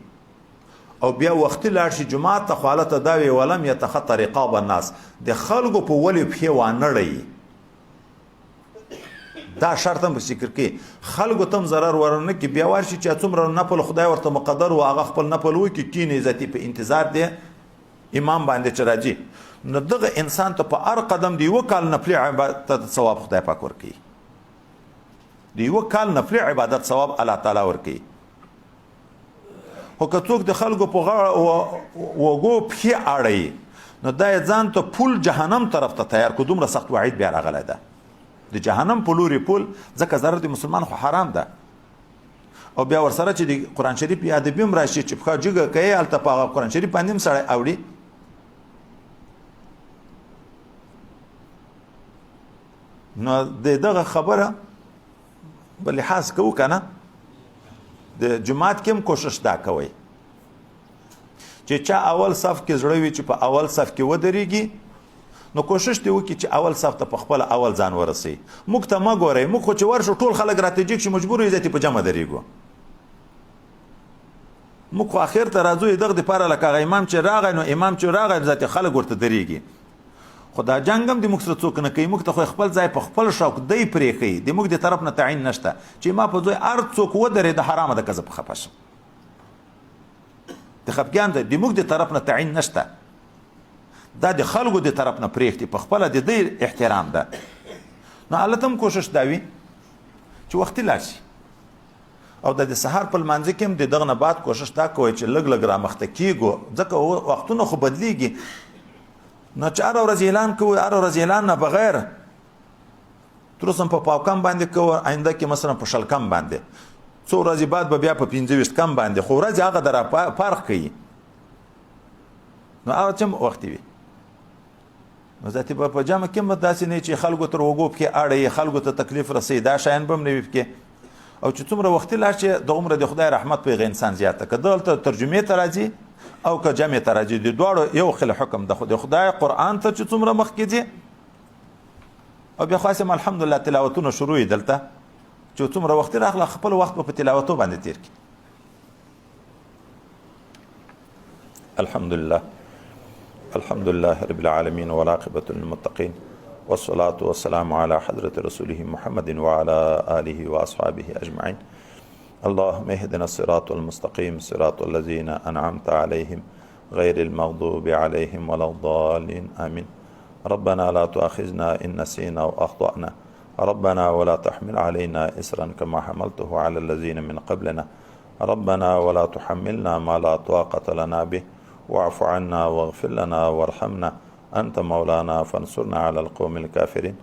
او بیا وختي لاړ شي جمعه ته خالته دا وی ولم يتخطى رقاب الناس د خلکو په ولې په وانړی دا شرط هم ذکر کې خلکو تم ضرر ورنه کې بیا ورشي چې څومره نفل خدای ورته مقدر او هغه خپل نفل وکي کینې عزتي په انتظار دی امام باندې چې راځي نو دغه انسان ته په هر قدم دی وکال نفل عبادت ثواب خدای پاک ورکي دی وکال نفل عبادت ثواب الله تعالی ورکي هو که څوک د خلکو په غاړه وګو په اړای نو دا ځان ته پول جهنم طرف ته تیار کو دومره سخت وعید بیا راغلی ده د جهنم په لوري پول ځکه ضرر د مسلمان خو حرام ده او بیا ورسره چې د قرآن شریف یاد بیم راشي چې په جګه کوي هلته په قرآن شریف باندې هم سړی اوړي نو دغه خبره په لحاظ کوو که نه د جماعت کې هم کوشش دا کوئ چې چا اول صف کې زړه وي چې په اول صف کې ودرېږي نو کوشش دی وکړي چې اول صف ته په خپل اول ځان ورسي موږ ته ما ګورئ موږ خو چې ورشو ټول خلک راتېجیږي چې مجبور یو ځای په جمع درېږو موږ خو اخر ته راځو دغه دپاره لکه هغه امام چې راغی نو امام چې راغی ذاتې خلک ورته درېږي خو دا جنګ هم د موږ سره څوک نه کوي موږ ته خو خپل ځای په خپل شوق دی پرېښوي د موږ د طرف نه تعین نشته چې ما په ځای هر څوک ودرېده حرامه ده که زه په خفه شم د خفګان د موږ د طرف نه تعین نشته دا د خلکو د طرف نه پرېږدي په خپله د دې احترام ده نو هلته هم کوشش دا وي چې وختي لاړ شي او د سهار په لمانځه کې هم د دغه نه بعد کوشش دا کوئ چې لږ لږ رامخته کېږو ځکه وختونه خو بدلیږي نو چې هره ورځ اعلان کوو هره ورځ اعلان نه بغیر تر اوسه په پاوکم باندې کوو آینده کې مثلا په شل کم باندې څو ورځې بعد به بیا په 25 کم باندې خو ورځې هغه در فرق کوي نو هغه چم وختي وي نو ذاتي په جامه کې داسې نه چې خلکو تر وګو کې اړې خلکو ته تکلیف رسي دا شاین بم نه وي کې او چې څومره وخت لا چې د عمر د خدای رحمت په انسان زیاته کدل ته ترجمه ته راځي او که جمع ته راځي د دواړو یو خل حکم د خدای قرآن ته چې څومره مخ کې دي او بیا خاصه الحمدلله تلاوتونه شروع دلته چې څومره وخت راغله خپل وخت په تلاوتو باندې تیر کی الحمدلله رب العالمين والعاقبة للمتقين والصلاة والسلام على حضرة رسوله محمد وعلى آله وأصحابه أجمعين اللهم اهدنا الصراط المستقيم صراط الذين أنعمت عليهم غير المغضوب عليهم ولا الضالين آمين ربنا لا تؤاخذنا إن نسينا أو أخطأنا ربنا ولا تحمل علينا إسرا كما حملته على الذين من قبلنا ربنا ولا تحملنا ما لا طاقة لنا به واعف عنا واغفر لنا وارحمنا أنت مولانا فانصرنا على القوم الكافرين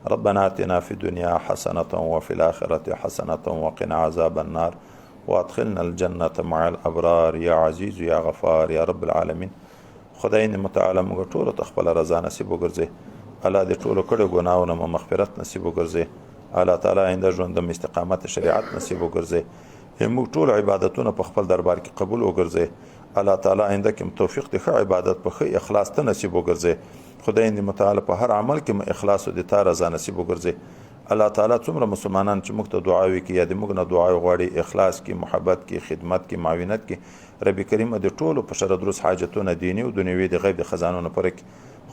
ربنا آتنا في الدنيا حسنة وفي الآخرة حسنة وقنا عذاب النار وادخلنا الجنة مع الأبرار يا عزيز يا غفار يا رب العالمين خدای متعال موږ ټول ته خپل رضا نصیب وګرځي الله دې ټول کړه ګناونه مغفرت نصیب وګرځي الله تعالی آینده ژوند د استقامت شریعت نصیب وګرځي موږ ټول عبادتونه په خپل دربار کې قبول وګرځي الله تعالی آینده کې توفیق د عبادت په خې اخلاص ته نصیب وګرځي خدای دې متعال په هر عمل کې اخلاص او د تا رضا نصیب وګرځي الله تعالی څومره مسلمانان چې موږ ته دعاوي کوي یا د موږ نه دعا غواړي اخلاص کې محبت کې خدمت کې معاونت کې رب کریم دې ټولو په شر دروس حاجتونه دینی او دنیوي د غیب د خزانونو پر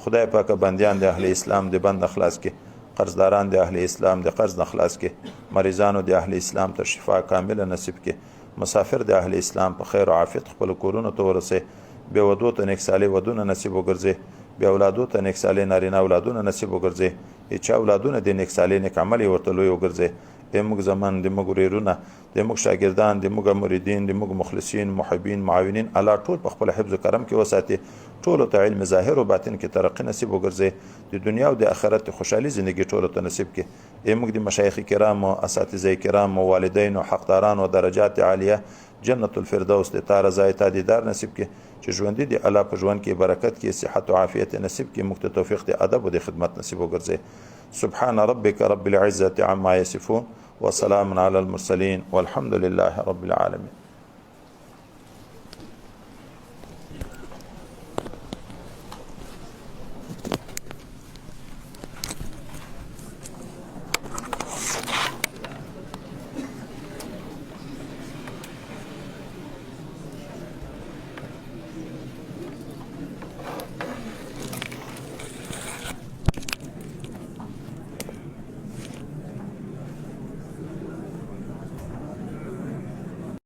خدای پاک بندیان د اهل اسلام د بند اخلاص کې قرضداران د اهل اسلام د قرض اخلاص کې مریضانو د اهل اسلام ته شفا کامله نصیب کې مسافر د اهل اسلام په خیر او عافیت خپل کورونو ته ورسه به ودو ته نیک صالح ودونه نصیب وګرځي به اولادو ته نیک صالح نارینه اولادونه نصیب وګرځي چې اولادونه د نیک صالح نیک عمل ورته لوی وګرځي موږ زمان د موږ ورېرونه د موږ شاګردان د موږ مریدین د موږ مخلصین محبین معاونین الله ټول په خپل حفظ و کرم کې وساتي، ټولو ته علم ظاهر او باطن کې ترقي نصیب وګرځي، د دنیا او د آخرت خوشحالي زندگی ټولو ته نصیب کړي. موږ د مشایخ کرام او اساتذه کرام او والدین او حقداران او درجات عالیه جنت الفردوس د تا رضای تا دیدار نصیب کړي، چې ژوندي د الله په ژوند کې برکت کې صحت او عافیت نصیب کړي، موږ ته توفیق د ادب او د خدمت نصیب وګرځي. سبحان ربك رب العزة عما يصفون وسلام على المرسلين والحمد لله رب العالمين.